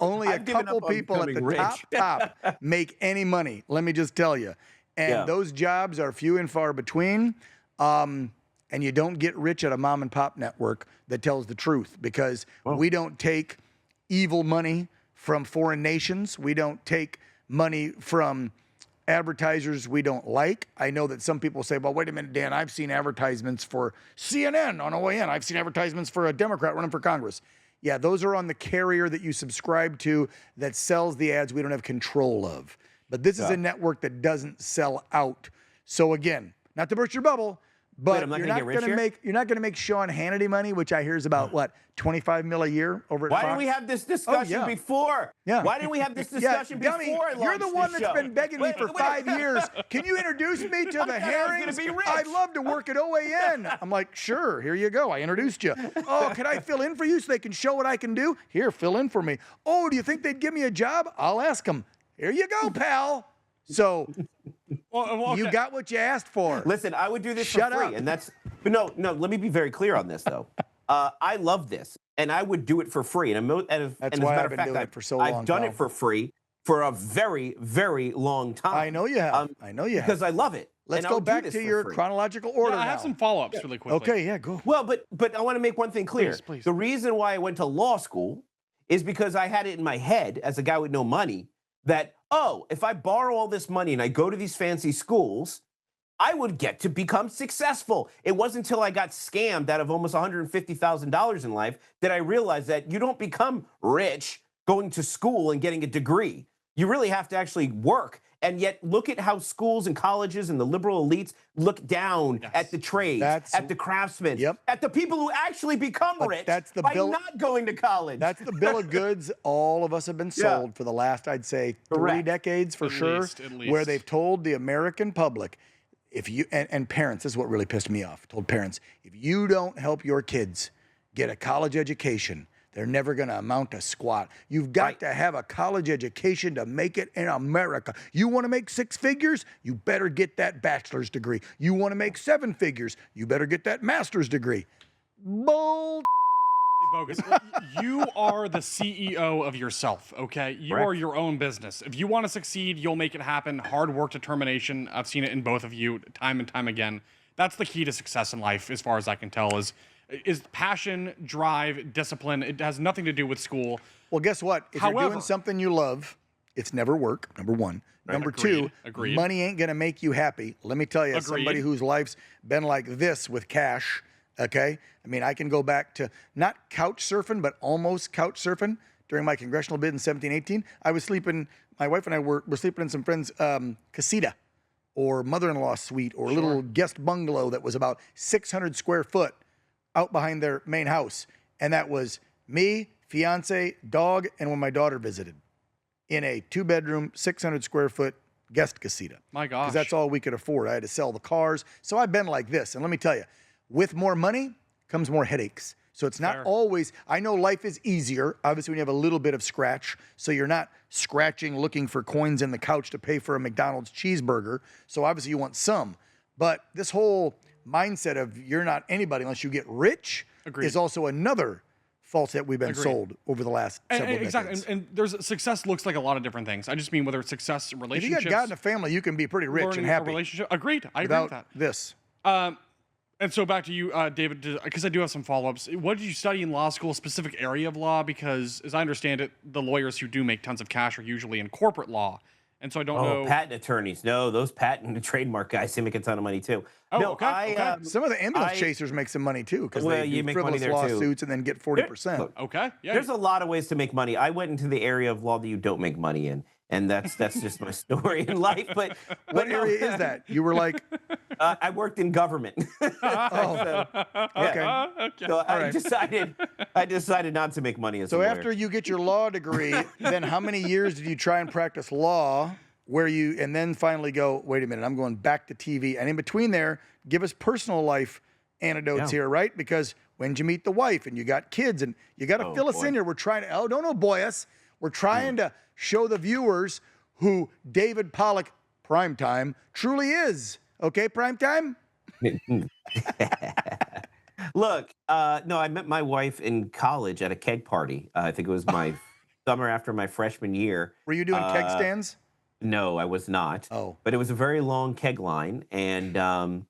only a couple people at the top make any money. Let me just tell you. And those jobs are few and far between. And you don't get rich at a mom and pop network that tells the truth, because we don't take evil money from foreign nations. We don't take money from advertisers we don't like. I know that some people say, well, wait a minute, Dan, I've seen advertisements for CNN on OAN. I've seen advertisements for a Democrat running for Congress. Yeah, those are on the carrier that you subscribe to that sells the ads we don't have control of. But this is a network that doesn't sell out. So again, not to burst your bubble, but you're not going to make Sean Hannity money, which I hear is about what, $25 million a year over at Fox? Why didn't we have this discussion before? Yeah. Why didn't we have this discussion before? Dummy, I you're the launched one this that's show? been begging me for 5 years. Can you introduce me to the hearings? be rich. I'd love to work at OAN. I'm like, sure, here you go. I introduced you. Oh, can I fill in for you so they can show what I can do? Here, fill in for me. Oh, do you think they'd give me a job? I'll ask them. Here you go, pal. So you got what you asked for. Listen, I would do this Shut for free, up. and that's. But no. Let me be very clear on this, though. I love this, and I would do it for free. And as That's a why matter I've of been fact, doing it for so long, I've done pal. it for free for a very, very long time. I know you have. I know you have. Because I love it. Let's and I go would do back this to for your free. chronological order I now. have some follow-ups really quickly. Okay, yeah, go. Well, but I want to make one thing clear. Please. The reason why I went to law school is because I had it in my head as a guy with no money that, if I borrow all this money and I go to these fancy schools, I would get to become successful. It wasn't until I got scammed out of almost $150,000 in life that I realized that you don't become rich going to school and getting a degree. You really have to actually work. And yet, look at how schools and colleges and the liberal elites look down at the trades, at the craftsmen, at the people who actually become rich by not going to college. That's the bill of goods all of us have been sold for the last, I'd say, 3 decades for sure, at least. where they've told the American public, if you and parents, this is what really pissed me off, told parents, if you don't help your kids get a college education, they're never going to amount to squat. You've got to have a college education to make it in America. You want to make 6 figures? You better get that bachelor's degree. You want to make 7 figures? You better get that master's degree. Bull. Bogus. You are the CEO of yourself, okay? You are your own business. If you want to succeed, you'll make it happen. Hard work, determination. I've seen it in both of you time and time again. That's the key to success in life, as far as I can tell, is passion, drive, discipline. It has nothing to do with school. Well, guess what? If you're doing something you love, it's never work, number one. Number two, money ain't going to make you happy. Let me tell you, as somebody whose life's been like this with cash, okay? I mean, I can go back to not couch surfing, but almost couch surfing during my congressional bid in 17, 18. I was sleeping, my wife and I were sleeping in some friends' casita or mother-in-law suite or a little guest bungalow that was about 600 square foot out behind their main house. And that was me, fiance, dog, and when my daughter visited in a 2-bedroom, 600 square foot guest casita. My gosh. Because that's all we could afford. I had to sell the cars. So I've been like this. And let me tell you, with more money comes more headaches. So it's not always, I know life is easier, obviously when you have a little bit of scratch, so you're not scratching looking for coins in the couch to pay for a McDonald's cheeseburger. So obviously you want some. But this whole mindset of you're not anybody unless you get rich is also another false that we've been sold over the last several decades. Exactly. And there's success looks like a lot of different things. I just mean whether it's success in relationships. If you got God in a family, you can be pretty rich and happy. Relationship. Agreed. I agree with that. This. And so back to you, David, because I do have some follow-ups. What did you study in law school, a specific area of law? Because as I understand it, the lawyers who do make tons of cash are usually in corporate law. And so I don't know. Patent attorneys. No, those patent and trademark guys, they make a ton of money too. Oh, no, okay. Some of the ambulance chasers make some money too because Well, they you do make frivolous money there, too. lawsuits and then get 40%. Look, Okay. Yeah. There's a lot of ways to make money. I went into the area of law that you don't make money in, and that's just my story in life. But What area is that? You were like, I worked in government. okay. So I decided not to make money as a So lawyer. after you get your law degree, then how many years did you try and practice law and then finally go, wait a minute, I'm going back to TV. And in between there, give us personal life anecdotes here, right? Because when did you meet the wife and you got kids and you got to fill us in here. We're trying to, don't boy us. We're trying to show the viewers who David Pollack primetime truly is. Okay, primetime? Look, no, I met my wife in college at a keg party. I think it was my summer after my freshman year. Were you doing keg stands? No, I was not. Oh. But it was a very long keg line, and when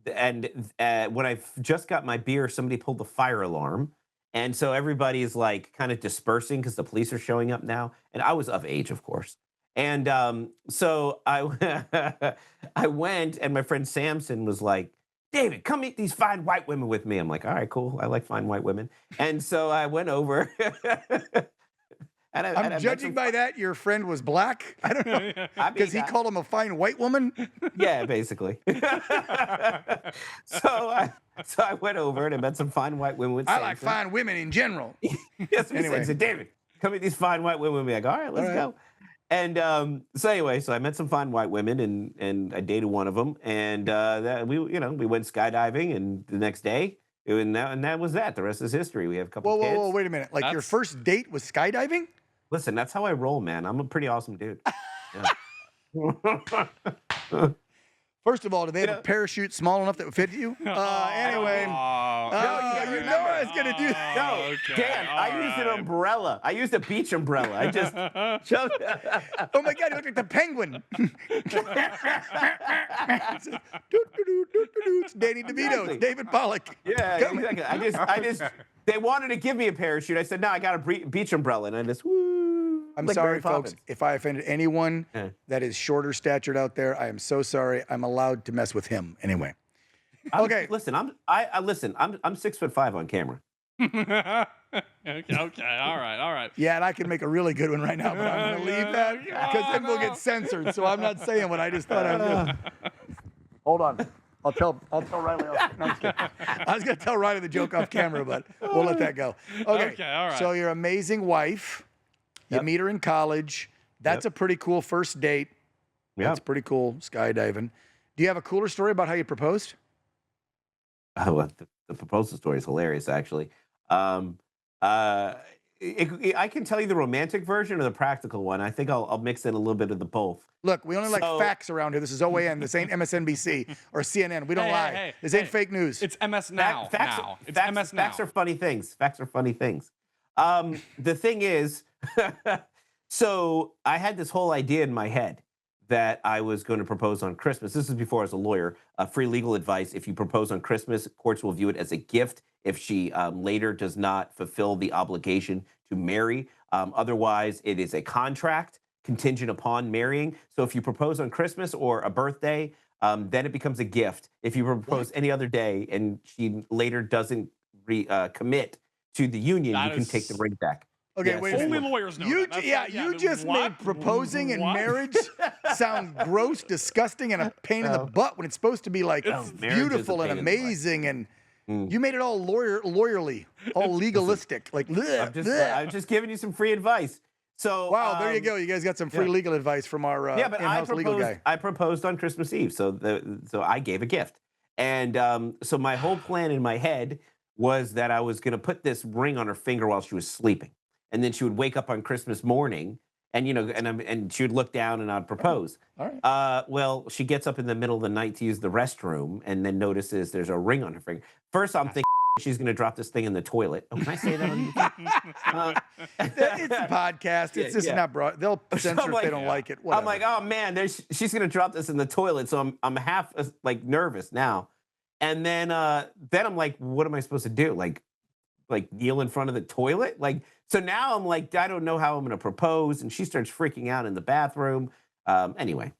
I just got my beer, somebody pulled the fire alarm, and so everybody is like kind of dispersing because the police are showing up now, and I was of age, of course, and so I I went, and my friend Samson was like, David, come meet these fine white women with me. I'm like, all right, cool. I like fine white women, and so I went over. I'm judging by that your friend was black. I don't know. I mean, Because he called him a fine white woman. yeah, basically. So I went over and I met some fine white women with I like Samson. fine women in general. Yes, Anyway. I said, David, come meet these fine white women with me. I go, all right, let's go. And so anyway, so I met some fine white women and I dated one of them. And we went skydiving, and the next day, and that was that. The rest is history. We have a couple kids. Whoa, wait a minute. Like your first date was skydiving? Listen, that's how I roll, man. I'm a pretty awesome dude. Yeah. First of all, do they have a parachute small enough that would fit you? Anyway. You know I was going to do that. No, Okay, Dan, I used an umbrella. I used a beach umbrella. I just shoved. Oh my God, you look like the penguin. It's Danny DeVito. Exactly. It's David Pollack. Yeah, exactly. I just. They wanted to give me a parachute. I said, no, I got a beach umbrella, and I just woo. I'm like sorry, Mary folks, Poppins. if I offended anyone that is shorter statured out there. I am so sorry. I'm allowed to mess with him anyway. Okay. Listen, I'm 6'5" on camera. Okay, all right. Yeah, and I can make a really good one right now, but I'm going to leave that because then we'll get censored. So I'm not saying what I just thought I would do. Hold on. I'll tell Riley. No, I'm just kidding. I was going to tell Riley the joke off camera, but we'll let that go. Okay, all right. So your amazing wife, you meet her in college. That's a pretty cool first date. That's pretty cool, skydiving. Do you have a cooler story about how you proposed? Well, the proposal story is hilarious, actually. I can tell you the romantic version or the practical one. I think I'll mix in a little bit of the both. Look, we only like facts around here. This is OAN. This ain't MSNBC or CNN. We don't lie. This ain't fake news. It's MS Now. It's MS Now. Facts are funny things. Facts are funny things. The thing is, so I had this whole idea in my head that I was going to propose on Christmas. This is before I was a lawyer. Free legal advice: if you propose on Christmas, courts will view it as a gift if she later does not fulfill the obligation to marry. Otherwise, it is a contract contingent upon marrying. So if you propose on Christmas or a birthday, then it becomes a gift. If you propose any other day and she later doesn't commit to the union, you can take the ring back. Okay, wait a minute. Only lawyers know You, that. you just made proposing and marriage sound gross, disgusting, and a pain in the butt when it's supposed to be like beautiful and amazing, and you made it all lawyerly, all legalistic. Like, I'm just giving you some free advice. So wow, there you go. You guys got some free legal advice from our in-house legal guy. I proposed on Christmas Eve, so I gave a gift, and so my whole plan in my head was that I was going to put this ring on her finger while she was sleeping. And then she would wake up on Christmas morning, and and she would look down, and I'd propose. All right. Well, she gets up in the middle of the night to use the restroom, and then notices there's a ring on her finger. First, I'm thinking she's going to drop this thing in the toilet. Oh, can I say that on YouTube? It's a podcast. It's just not broad. They'll censor if they don't like it. Whatever. I'm like, oh man, she's going to drop this in the toilet. So I'm half like nervous now, and then I'm like, what am I supposed to do? Like kneel in front of the toilet? So now I'm like, I don't know how I'm going to propose. And she starts freaking out in the bathroom. Anyway,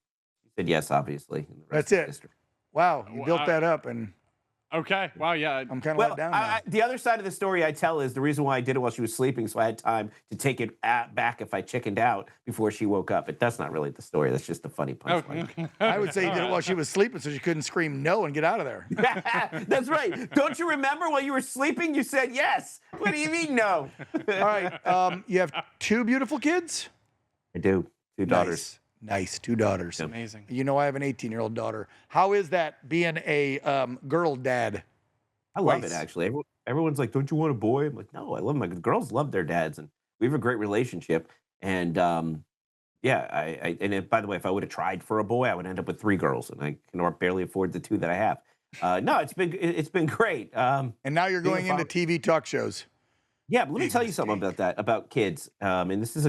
she said yes, obviously. That's it. Wow, you built that up, and okay, wow, yeah. I'm kind of let down now. The other side of the story I tell is the reason why I did it while she was sleeping, so I had time to take it back if I chickened out before she woke up. But that's not really the story. That's just a funny punchline. I would say you did it while she was sleeping so she couldn't scream no and get out of there. That's right. Don't you remember while you were sleeping, you said yes? What do you mean no? All right. You have two beautiful kids? I do. Two daughters. Nice. Two daughters. Amazing. You know, I have an 18-year-old daughter. How is that being a girl dad? I love it, actually. Everyone's like, don't you want a boy? I'm like, no, I love my girls love their dads, and we have a great relationship. And yeah, by the way, if I would have tried for a boy, I would end up with 3 girls, and I can barely afford the 2 that I have. No, it's been great. And now you're going into TV talk shows. Yeah, but let me tell you something about that, about kids. And this is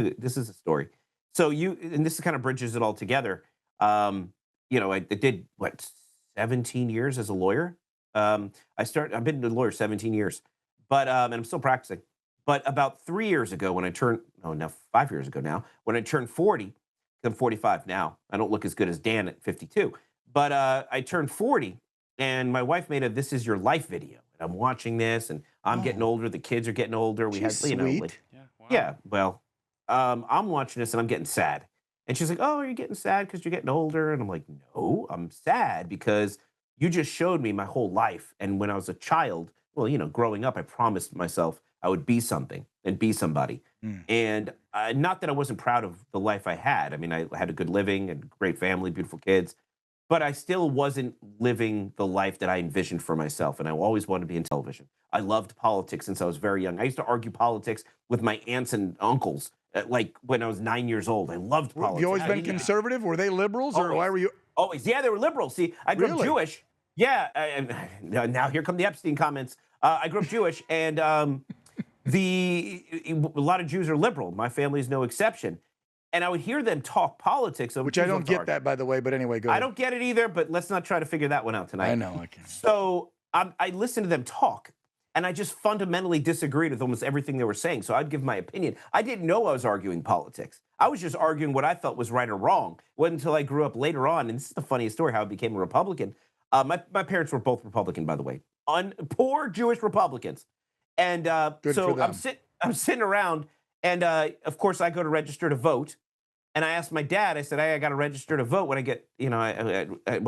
a story. So and this kind of bridges it all together. I did what 17 years as a lawyer. I've been a lawyer 17 years, but and I'm still practicing. But about 3 years ago, when I turned, oh, now 5 years ago now, when I turned 40, I'm 45 now. I don't look as good as Dan at 52, but I turned 40, and my wife made a "This Is Your Life" video, and I'm watching this, and I'm getting older. The kids are getting older. We She's had, sweet. Yeah. Wow. yeah. Well, I'm watching this, and I'm getting sad. And she's like, "Oh, are you getting sad because you're getting older?" And I'm like, "No, I'm sad because you just showed me my whole life. And when I was a child, well, growing up, I promised myself I would be something and be somebody. And not that I wasn't proud of the life I had. I mean, I had a good living and great family, beautiful kids, but I still wasn't living the life that I envisioned for myself. And I always wanted to be in television. I loved politics since I was very young. I used to argue politics with my aunts and uncles, like when I was 9 years old. I loved politics. Have you always been conservative? Were they liberals, or why were you? Always. Yeah, they were liberals. See, I grew up Really? Jewish. Yeah. And now here come the Epstein comments. I grew up Jewish, and a lot of Jews are liberal. My family is no exception. And I would hear them talk politics. Which I don't get that, by the way. But anyway, go ahead. I don't get it either, but let's not try to figure that one out tonight. I know. I can't. So I listened to them talk, and I just fundamentally disagreed with almost everything they were saying. So I'd give my opinion. I didn't know I was arguing politics. I was just arguing what I felt was right or wrong. It wasn't until I grew up later on, and this is the funniest story, how I became a Republican. My parents were both Republican, by the way. Poor Jewish Republicans. And so I'm sitting around, and of course I go to register to vote. And I asked my dad, I said, "Hey, I got to register to vote when I get, when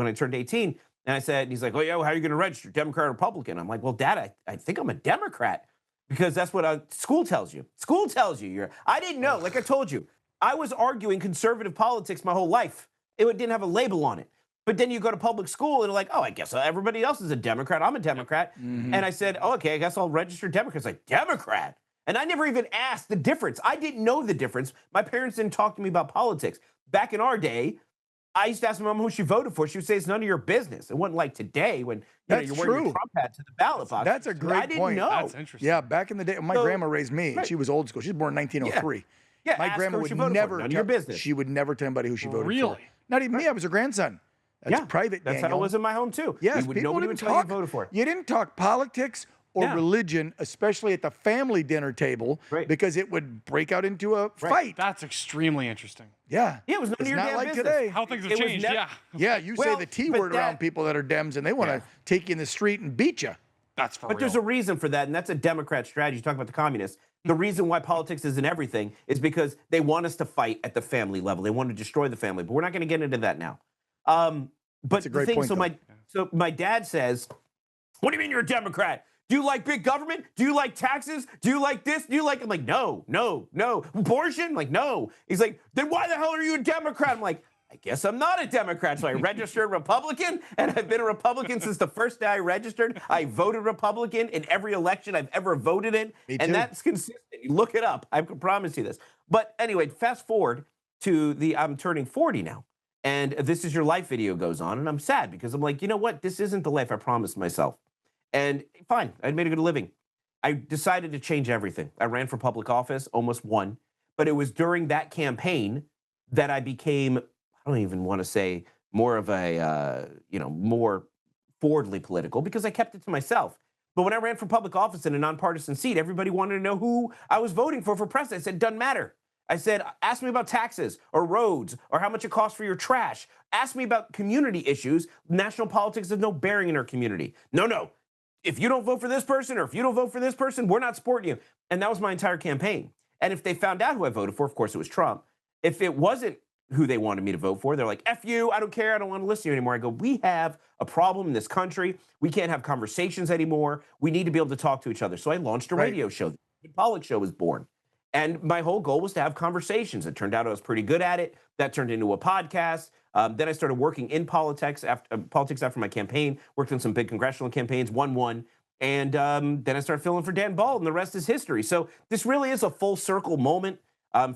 I turned 18. And I said, he's like, "Oh, yeah, well, how are you going to register? Democrat or Republican?" I'm like, "Well, Dad, I think I'm a Democrat because that's what school tells you. School tells you I didn't know. Like I told you, I was arguing conservative politics my whole life. It didn't have a label on it. But then you go to public school and they're like, "Oh, I guess everybody else is a Democrat. I'm a Democrat." And I said, "Oh, okay, I guess I'll register Democrat." It's like, Democrat? And I never even asked the difference. I didn't know the difference. My parents didn't talk to me about politics. Back in our day, I used to ask my mom who she voted for. She would say it's none of your business. It wasn't like today when you're wearing your Trump hat to the ballot box. That's a great I didn't point. know. That's interesting. Yeah, back in the day, my grandma raised me. Right. She was old school. She was born in 1903. Yeah, My ask grandma her who would she voted for. never None of your business. She would never tell anybody who she voted for. Really? Not even me. I was her grandson. That's private. That's Daniel. how it was in my home too. Yes, nobody people would didn't tell you talk. who voted for. You didn't talk politics or No. religion, especially at the family dinner table, Right. because it would break out into a fight. That's extremely interesting. Yeah. Yeah, it was none of It's your not damn like business. today. How things have It was changed. never- Yeah. Yeah, you say Well, the T but word around people that are Dems, and they want to take you in the street and beat you. That's for But real. there's a reason for that, and that's a Democrat strategy. You talk about the communists. The reason why politics isn't everything is because they want us to fight at the family level. They want to destroy the family, but we're not going to get into that now. But a great the thing, point, so my dad says, "What do you mean you're a Democrat? Do you like big government? Do you like taxes? Do you like this? Do you like?" I'm like, no. Abortion? Like, no. He's like, "Then why the hell are you a Democrat?" I'm like, "I guess I'm not a Democrat." So I registered Republican, and I've been a Republican since the first day I registered. I voted Republican in every election I've ever voted in. Me And too. that's consistent. You look it up. I can promise you this. But anyway, fast forward to I'm turning 40 now. And This Is Your Life video goes on, and I'm sad because I'm like, you know what? This isn't the life I promised myself. And fine, I'd made a good living. I decided to change everything. I ran for public office, almost won. But it was during that campaign that I became, I don't even want to say more of a, more forwardly political because I kept it to myself. But when I ran for public office in a nonpartisan seat, everybody wanted to know who I was voting for president. I said, doesn't matter. I said, ask me about taxes or roads or how much it costs for your trash. Ask me about community issues. National politics has no bearing in our community. No. If you don't vote for this person or if you don't vote for this person, we're not supporting you. And that was my entire campaign. And if they found out who I voted for, of course, it was Trump. If it wasn't who they wanted me to vote for, they're like, "F you, I don't care, I don't want to listen to you anymore." I go, we have a problem in this country. We can't have conversations anymore. We need to be able to talk to each other. So I launched a radio show. The David Pollack Show was born. And my whole goal was to have conversations. It turned out I was pretty good at it. That turned into a podcast. Then I started working in politics after my campaign, worked on some big congressional campaigns, won one. And then I started filling for Dan Ball, and the rest is history. So this really is a full circle moment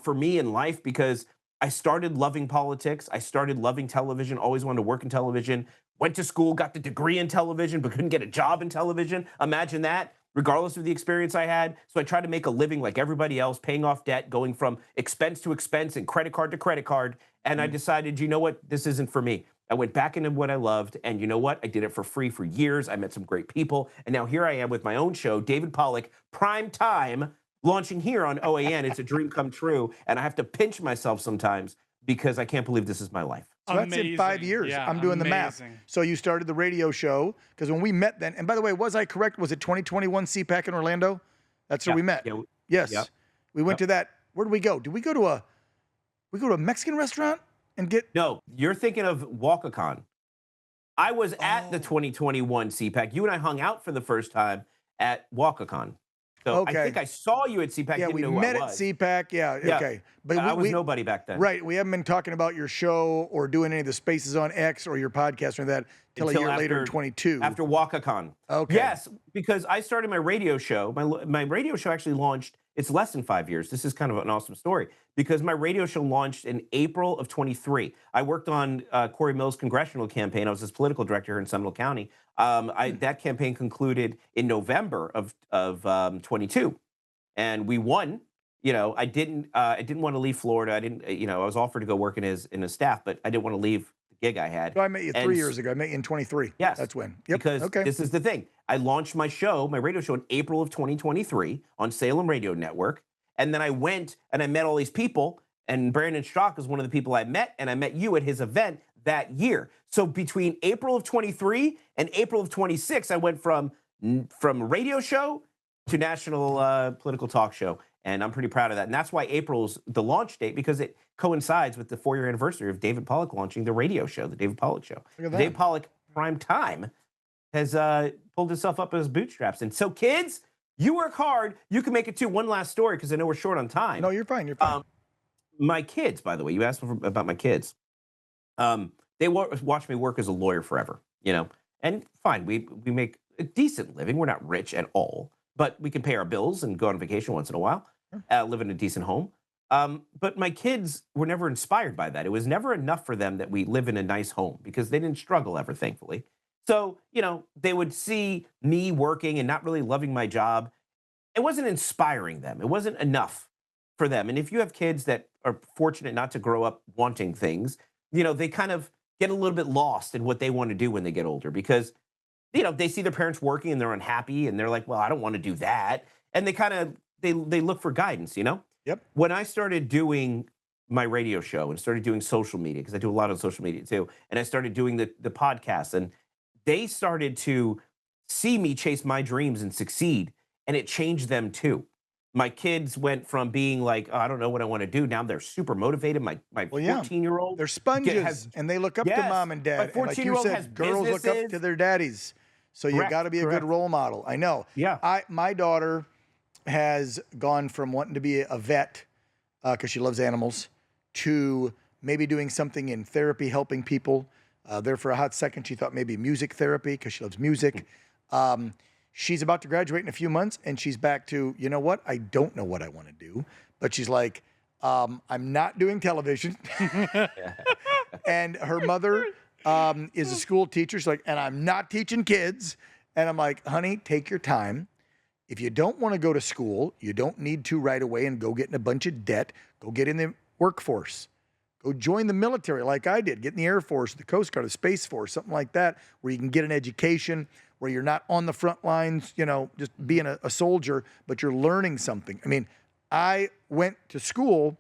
for me in life because I started loving politics. I started loving television, always wanted to work in television, went to school, got the degree in television, but couldn't get a job in television. Imagine that. regardless of the experience I had. So I tried to make a living like everybody else, paying off debt, going from expense to expense and credit card to credit card. And I decided, you know what, this isn't for me. I went back into what I loved. And you know what? I did it for free for years. I met some great people. And now here I am with my own show, David Pollack, Prime Time, launching here on OAN. It's a dream come true. And I have to pinch myself sometimes because I can't believe this is my life. So that's in 5 years. Yeah, I'm doing the math. So you started the radio show, because when we met then, and by the way, was I correct? Was it 2021 CPAC in Orlando? That's where we met. Yeah, yes. Yep. We went to that. Where did we go? Did we go to a Mexican restaurant and get? No, you're thinking of WalkaCon. I was at the 2021 CPAC. You and I hung out for the first time at WalkaCon. So I think I saw you at CPAC. Yeah, we met at CPAC. Yeah, okay. But I was nobody back then. Right. We haven't been talking about your show or doing any of the spaces on X or your podcast or that till a year later in 22. After WalkaCon. Okay. Yes, because I started my radio show. My radio show actually launched, it's less than 5 years. This is kind of an awesome story because my radio show launched in April of 23. I worked on Corey Mills' congressional campaign. I was his political director here in Seminole County. That campaign concluded in November of 22, and we won. You know, I didn't want to leave Florida. I was offered to go work in his staff, but I didn't want to leave the gig I had. So I met you 3 years ago. I met you in 23. Yes. That's when. Yep. Because this is the thing. I launched my radio show in April of 2023 on Salem Radio Network. And then I went and I met all these people. And Brandon Strzok is one of the people I met. And I met you at his event that year. So between April of 23 and April of 26, I went from radio show to national political talk show. And I'm pretty proud of that. And that's why April's the launch date, because it coincides with the 4-year anniversary of David Pollack launching the radio show, the David Pollack Show. David Pollack Prime Time has pulled himself up his bootstraps. And so, kids, you work hard. You can make it too. One last story, because I know we're short on time. No, you're fine. You're fine. My kids, by the way, you asked about my kids. They watch me work as a lawyer forever, you know. And fine, we make a decent living. We're not rich at all, but we can pay our bills and go on vacation once in a while, live in a decent home. But my kids were never inspired by that. It was never enough for them that we live in a nice home, because they didn't struggle ever, thankfully. So, you know, they would see me working and not really loving my job. It wasn't inspiring them. It wasn't enough for them. And if you have kids that are fortunate not to grow up wanting things, you know, they kind of get a little bit lost in what they want to do when they get older, because, you know, they see their parents working and they're unhappy and they're like, well, I don't want to do that. And they kind of, they look for guidance, you know? Yep. When I started doing my radio show and started doing social media, because I do a lot on social media too, and I started doing the podcast, and they started to see me chase my dreams and succeed, and it changed them too. My kids went from being like, oh, I don't know what I want to do. Now they're super motivated. My 14-year-old. They're sponges, and they look up to mom and dad. My and like you 14-year-old said, has girls look up to their daddies. So you got to be a good role model. I know. Yeah. My daughter has gone from wanting to be a vet because she loves animals to maybe doing something in therapy, helping people. There for a hot second, she thought maybe music therapy because she loves music. She's about to graduate in a few months, and she's back to, you know what? I don't know what I want to do. But she's like, I'm not doing television. And her mother is a school teacher. She's like, and I'm not teaching kids. And I'm like, honey, take your time. If you don't want to go to school, you don't need to right away and go get in a bunch of debt. Go get in the workforce. Go join the military like I did. Get in the Air Force, the Coast Guard, the Space Force, something like that, where you can get an education, where you're not on the front lines, you know, just being a soldier, but you're learning something. I mean, I went to school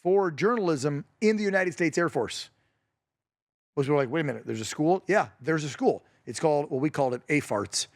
for journalism in the United States Air Force. We're like, wait a minute, there's a school? Yeah, there's a school. It's called, well, we called it AFARTS,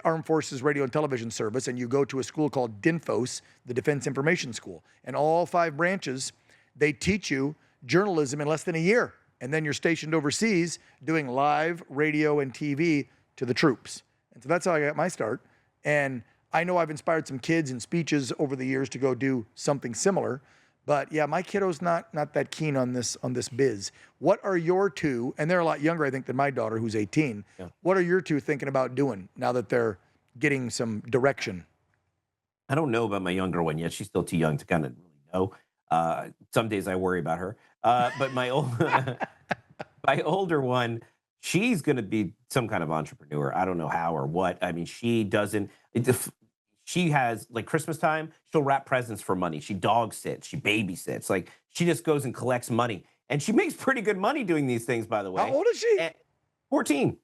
Armed Forces Radio and Television Service, and you go to a school called DINFOS, the Defense Information School. And all 5 branches, they teach you journalism in less than a year. And then you're stationed overseas doing live radio and TV to the troops. And so that's how I got my start. And I know I've inspired some kids in speeches over the years to go do something similar. But yeah, my kiddo's not that keen on this biz. What are your two, and they're a lot younger, I think, than my daughter, who's 18. Yeah. What are your two thinking about doing now that they're getting some direction? I don't know about my younger one yet. She's still too young to kind of really know. Some days I worry about her. But my older one, she's going to be some kind of entrepreneur. I don't know how or what. I mean, she doesn't. She has like Christmas time. She'll wrap presents for money. She dog sits. She babysits. Like she just goes and collects money, and she makes pretty good money doing these things. By the way, How old is she? 14.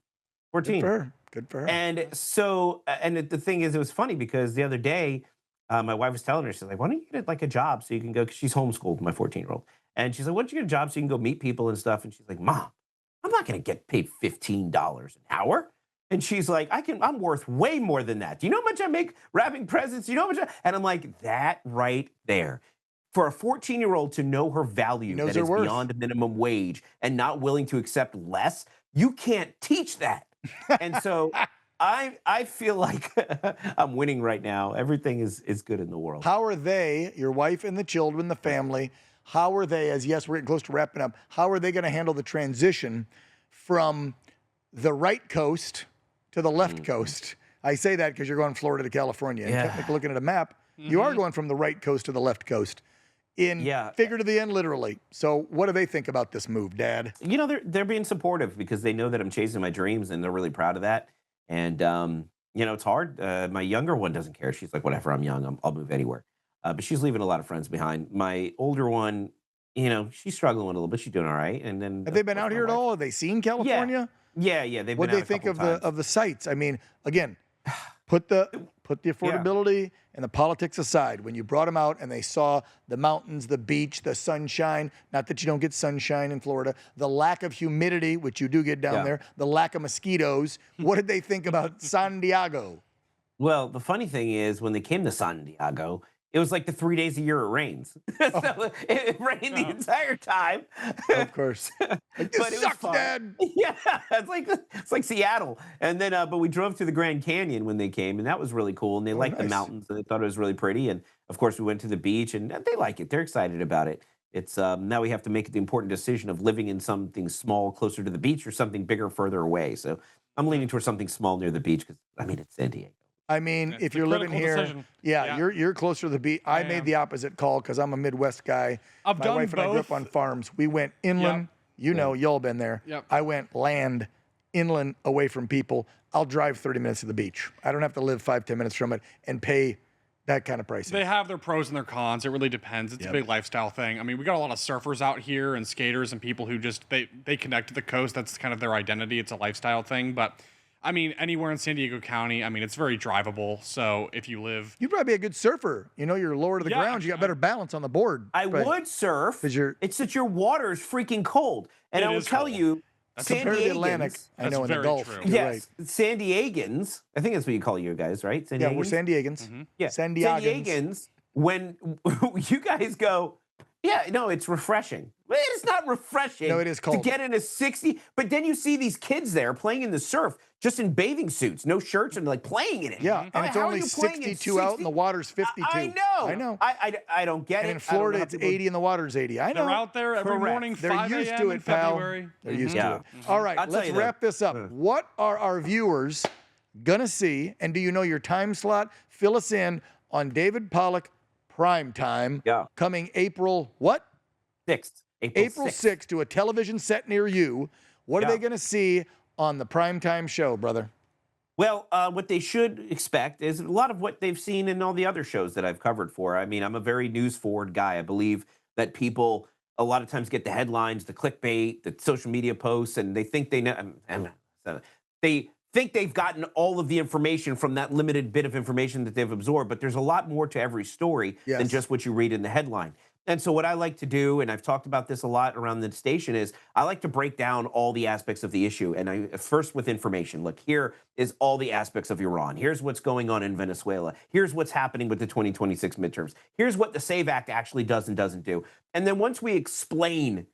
14. Good for her. Good for her. And so, and the thing is, it was funny because the other day, my wife was telling her, she's like, why don't you get like a job so you can go, because she's homeschooled, my 14-year-old. And she's like, why don't you get a job so you can go meet people and stuff? And she's like, Mom, I'm not going to get paid $15 an hour. And she's like, I'm worth way more than that. Do you know how much I make wrapping presents? Do you know how much? And I'm like, that right there. For a 14-year-old to know her value Knows that her is worth. beyond minimum wage and not willing to accept less, you can't teach that. And so I feel like I'm winning right now. Everything is good in the world. How are they, your wife and the children, the family, how are they, as yes, we're getting close to wrapping up, how are they going to handle the transition from the right coast to the left coast? I say that because you're going Florida to California. And technically, looking at a map, you are going from the right coast to the left coast in figuratively and literally. So what do they think about this move, Dad? You know, they're being supportive because they know that I'm chasing my dreams and they're really proud of that. And, you know, it's hard. My younger one doesn't care. She's like, whatever, I'm young. I'll move anywhere. But she's leaving a lot of friends behind. My older one, you know, she's struggling a little bit. She's doing all right. And then Have they been out here at all? Have they seen California? Yeah. They've What been do they think of the sites? I mean, again, put the affordability and the politics aside. When you brought them out and they saw the mountains, the beach, the sunshine, not that you don't get sunshine in Florida, the lack of humidity, which you do get down there, the lack of mosquitoes, what did they think about San Diego? Well, the funny thing is when they came to San Diego, it was like the 3 days a year it rains. So it rained the entire time. Of course. Like, this But it was sucks, fun. Dad. Yeah, it's like Seattle. And then, but we drove to the Grand Canyon when they came, and that was really cool. And they liked the nice. mountains, and they thought it was really pretty. And of course, we went to the beach, and they like it. They're excited about it. It's now we have to make the important decision of living in something small closer to the beach or something bigger further away. So I'm leaning towards something small near the beach because I mean it's San Diego. I mean, if you're living here, decision. you're closer to the beach. I made the opposite call because I'm a Midwest guy. I've My done wife and I grew up both. on farms. We went inland. You know, y'all been there. Yep. I went land, inland, away from people. I'll drive 30 minutes to the beach. I don't have to live 5-10 minutes from it and pay that kind of pricing. They have their pros and their cons. It really depends. It's a big lifestyle thing. I mean, we got a lot of surfers out here and skaters and people who just they connect to the coast. That's kind of their identity. It's a lifestyle thing. But I mean, anywhere in San Diego County, I mean, it's very drivable. So if you live, You'd probably be a good surfer. You know, you're lower to the ground. You got better balance on the board. I would surf. 'Cause you're- It's that your water is freaking cold, and It I will is tell cold. you, San Compared to the Atlantic, Diegans. I That's know in the very Gulf. true. You're Yes, right. San Diegans. I think that's what you call you guys, right? San Yeah, Diegans? we're San Diegans. Yeah, San San Diegans. Diegans. When you guys go, yeah, no, it's refreshing. Well, it's not refreshing. No, it is cold. To get in a 60, but then you see these kids there playing in the surf, just in bathing suits, no shirts, and like playing in it. Yeah, I'm and like, it's how are only you playing in 62 out and the 60? water's 52. I know. I know. I don't get And it. in I don't know Florida, how it's people- 80 and the water's 80. I know. they're out there every Correct. morning, They're 5 used a.m. to in it, pal. February. They're used to Yeah. it. All right, I'll tell let's you that. wrap this up. What are our viewers going to see? And do you know your time slot? Fill us in on David Pollack Prime Time coming April what? 6th. April 6th to a television set near you. What are they going to see on the primetime show, brother? Well, what they should expect is a lot of what they've seen in all the other shows that I've covered for. I mean, I'm a very news-forward guy. I believe that people a lot of times get the headlines, the clickbait, the social media posts, and they think they know. They think they've gotten all of the information from that limited bit of information that they've absorbed, but there's a lot more to every story than just what you read in the headline. And so what I like to do, and I've talked about this a lot around the station, is I like to break down all the aspects of the issue. And I first with information. Look, here is all the aspects of Iran. Here's what's going on in Venezuela. Here's what's happening with the 2026 midterms. Here's what the SAVE Act actually does and doesn't do. And then once we explain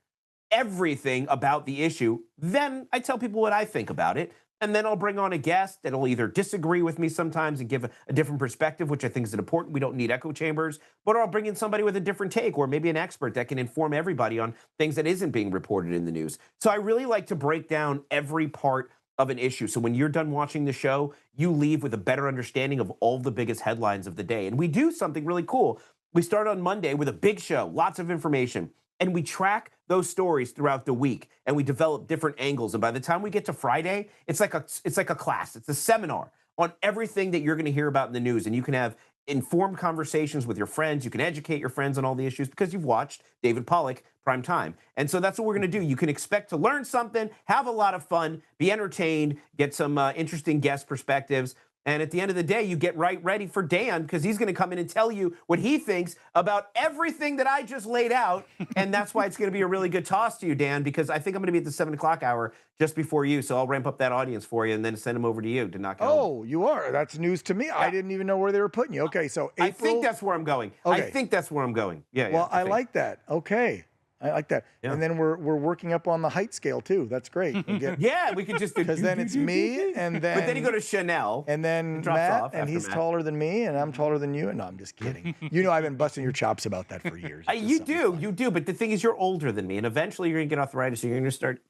everything about the issue, then I tell people what I think about it. And then I'll bring on a guest that'll either disagree with me sometimes and give a different perspective, which I think is important. We don't need echo chambers, but I'll bring in somebody with a different take or maybe an expert that can inform everybody on things that isn't being reported in the news. So I really like to break down every part of an issue. So when you're done watching the show, you leave with a better understanding of all the biggest headlines of the day. And we do something really cool. We start on Monday with a big show, lots of information. and we track those stories throughout the week, and we develop different angles. And by the time we get to Friday, it's like a class. It's a seminar on everything that you're going to hear about in the news, and you can have informed conversations with your friends. You can educate your friends on all the issues because you've watched David Pollack prime time. And so that's what we're going to do. You can expect to learn something, have a lot of fun, be entertained, get some interesting guest perspectives. And at the end of the day, you get right ready for Dan because he's going to come in and tell you what he thinks about everything that I just laid out. And that's why it's going to be a really good toss to you, Dan, because I think I'm going to be at the 7 o'clock hour just before you. So I'll ramp up that audience for you and then send them over to you to knock it over. Oh, you are? That's news to me. Yeah. I didn't even know where they were putting you. Okay, so April. I think that's where I'm going. Okay. I think that's where I'm going. Yeah. Well, I like that. Okay. I like that. Yeah. And then we're working up on the height scale too. That's great. Yeah, we could just because then it's me and then. But then you go to Chanel. And then Matt, and he's taller than me, and I'm taller than you. And no, I'm just kidding. You know, I've been busting your chops about that for years. You do. But the thing is, you're older than me, and eventually you're gonna get arthritis, so you're gonna start.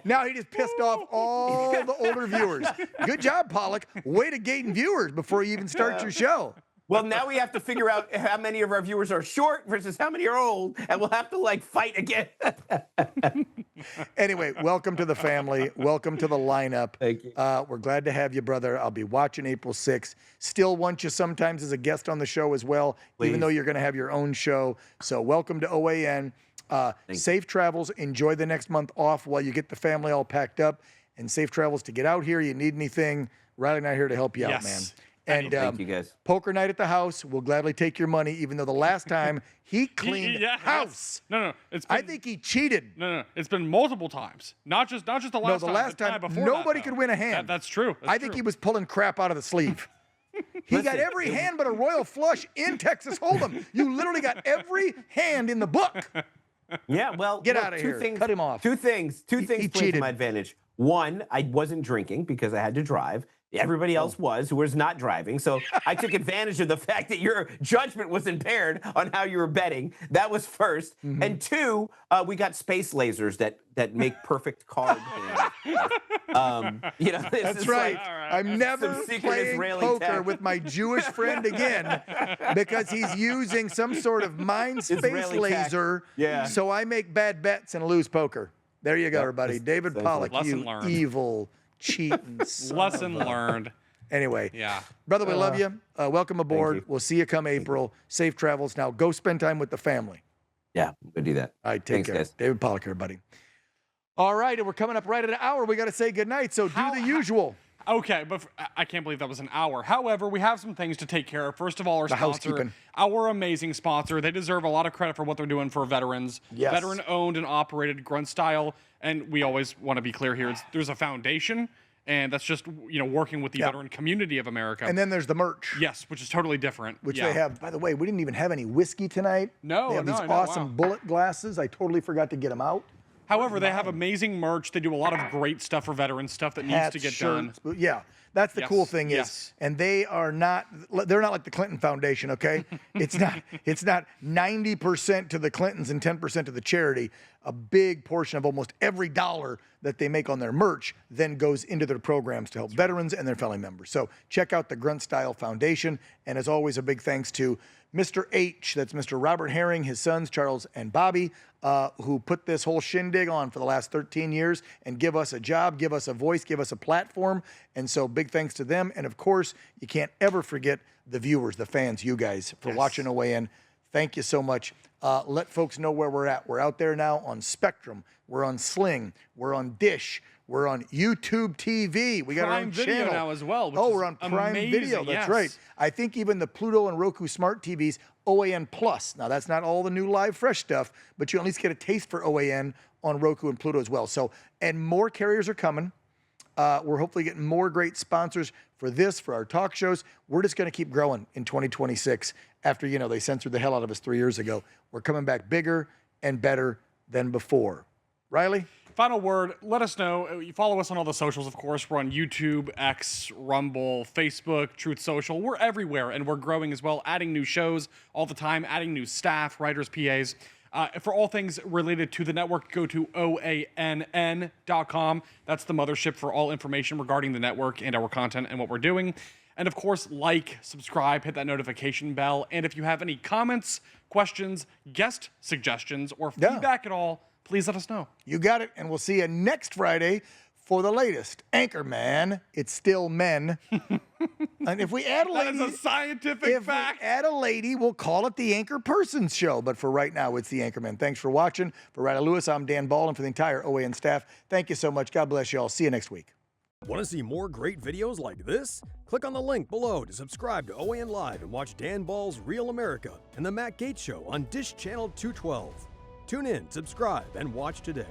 Now he just pissed off all the older viewers. Good job, Pollack. Way to gain viewers before you even start your show. Well, now we have to figure out how many of our viewers are short versus how many are old, and we'll have to fight again. Anyway, welcome to the family. Welcome to the lineup. Thank you. We're glad to have you, brother. I'll be watching April 6th. Still want you sometimes as a guest on the show as well, even though you're going to have your own show. So welcome to OAN. Safe travels. Enjoy the next month off while you get the family all packed up, and safe travels to get out here. You need anything, Riley and I are here to help you out, man. And thank you guys. Poker night at the house. We'll gladly take your money, even though the last time he cleaned house. No. I think he cheated. No. It's been multiple times. Not just the last time. No, the last time before nobody that, could win a hand. That's true. I think he was pulling crap out of the sleeve. He got every hand but a royal flush in Texas Hold'em. You literally got every hand in the book. Yeah, well, get out of here. Cut him off. Two things played cheated. to my advantage. One, I wasn't drinking because I had to drive. Everybody else who was not driving. So I took advantage of the fact that your judgment was impaired on how you were betting. That was first. Mm-hmm. And two, we got space lasers that make perfect card hands. That's right. I'm never playing Israeli poker tech. with my Jewish friend again because he's using some sort of mind space Israeli laser. Yeah. So I make bad bets and lose poker. There you go, everybody. David Pollack, you learned. Evil, cheating son Lesson of a- learned. Anyway, Yeah. brother, we love you. Welcome aboard. We'll see you come April. Safe travels. Now go spend time with the family. Yeah, we'll do that. All right, take care. Guys. David Pollack, everybody. All right, and we're coming up right at an hour. We got to say goodnight, so do the usual. Okay, but I can't believe that was an hour. However, we have some things to take care of. First of all, our sponsor, housekeeping. our amazing sponsor. They deserve a lot of credit for what they're doing for veterans. Yes. Veteran-owned and operated Grunt Style. And we always want to be clear here. There's a foundation, and that's just working with the veteran community of America. And then there's the merch. Yes, which is totally different. Which they have. By the way, we didn't even have any whiskey tonight. No, They have these I know, awesome wow. bullet glasses. I totally forgot to get them out. However, they have amazing merch. They do a lot of great stuff for veterans, stuff that needs Hats, to get shirts, done. Yeah, that's the Yes, cool thing is, yes. and they're not like the Clinton Foundation, okay? It's not 90% to the Clintons and 10% to the charity. A big portion of almost every dollar that they make on their merch then goes into their programs to help veterans and their family members. So check out the Grunt Style Foundation, and as always, a big thanks to Mr. H, that's Mr. Robert Herring, his sons, Charles and Bobby, who put this whole shindig on for the last 13 years and give us a job, give us a voice, give us a platform. And so big thanks to them. And of course, you can't ever forget the viewers, the fans, you guys, for watching OAN. Thank you so much. Let folks know where we're at. We're out there now on Spectrum. We're on Sling. We're on Dish. We're on YouTube TV. We got our Prime own Video channel now as well, which we're is on Prime amazing, Video. That's yes. right. I think even the Pluto and Roku smart TVs, OAN Plus. Now, that's not all the new live fresh stuff, but you at least get a taste for OAN on Roku and Pluto as well. So, and more carriers are coming. We're hopefully getting more great sponsors for this, for our talk shows. We're just going to keep growing in 2026 after, they censored the hell out of us 3 years ago. We're coming back bigger and better than before. Riley? Final word, let us know. You follow us on all the socials, of course. We're on YouTube, X, Rumble, Facebook, Truth Social. We're everywhere, and we're growing as well, adding new shows all the time, adding new staff, writers, PAs. For all things related to the network, go to OANN.com. That's the mothership for all information regarding the network and our content and what we're doing. And of course, like, subscribe, hit that notification bell. And if you have any comments, questions, guest suggestions, or feedback at all, please let us know. You got it. And we'll see you next Friday for the latest Anchorman. It's still men. And if we add a lady, That is a scientific fact. If we add a lady, we'll call it the Anchor Persons Show. But for right now, it's the Anchorman. Thanks for watching. For Riley Lewis, I'm Dan Ball, and for the entire OAN staff, thank you so much. God bless you all. See you next week. Want to see more great videos like this? Click on the link below to subscribe to OAN Live and watch Dan Ball's Real America and The Matt Gaetz Show on Dish Channel 212. Tune in, subscribe, and watch today.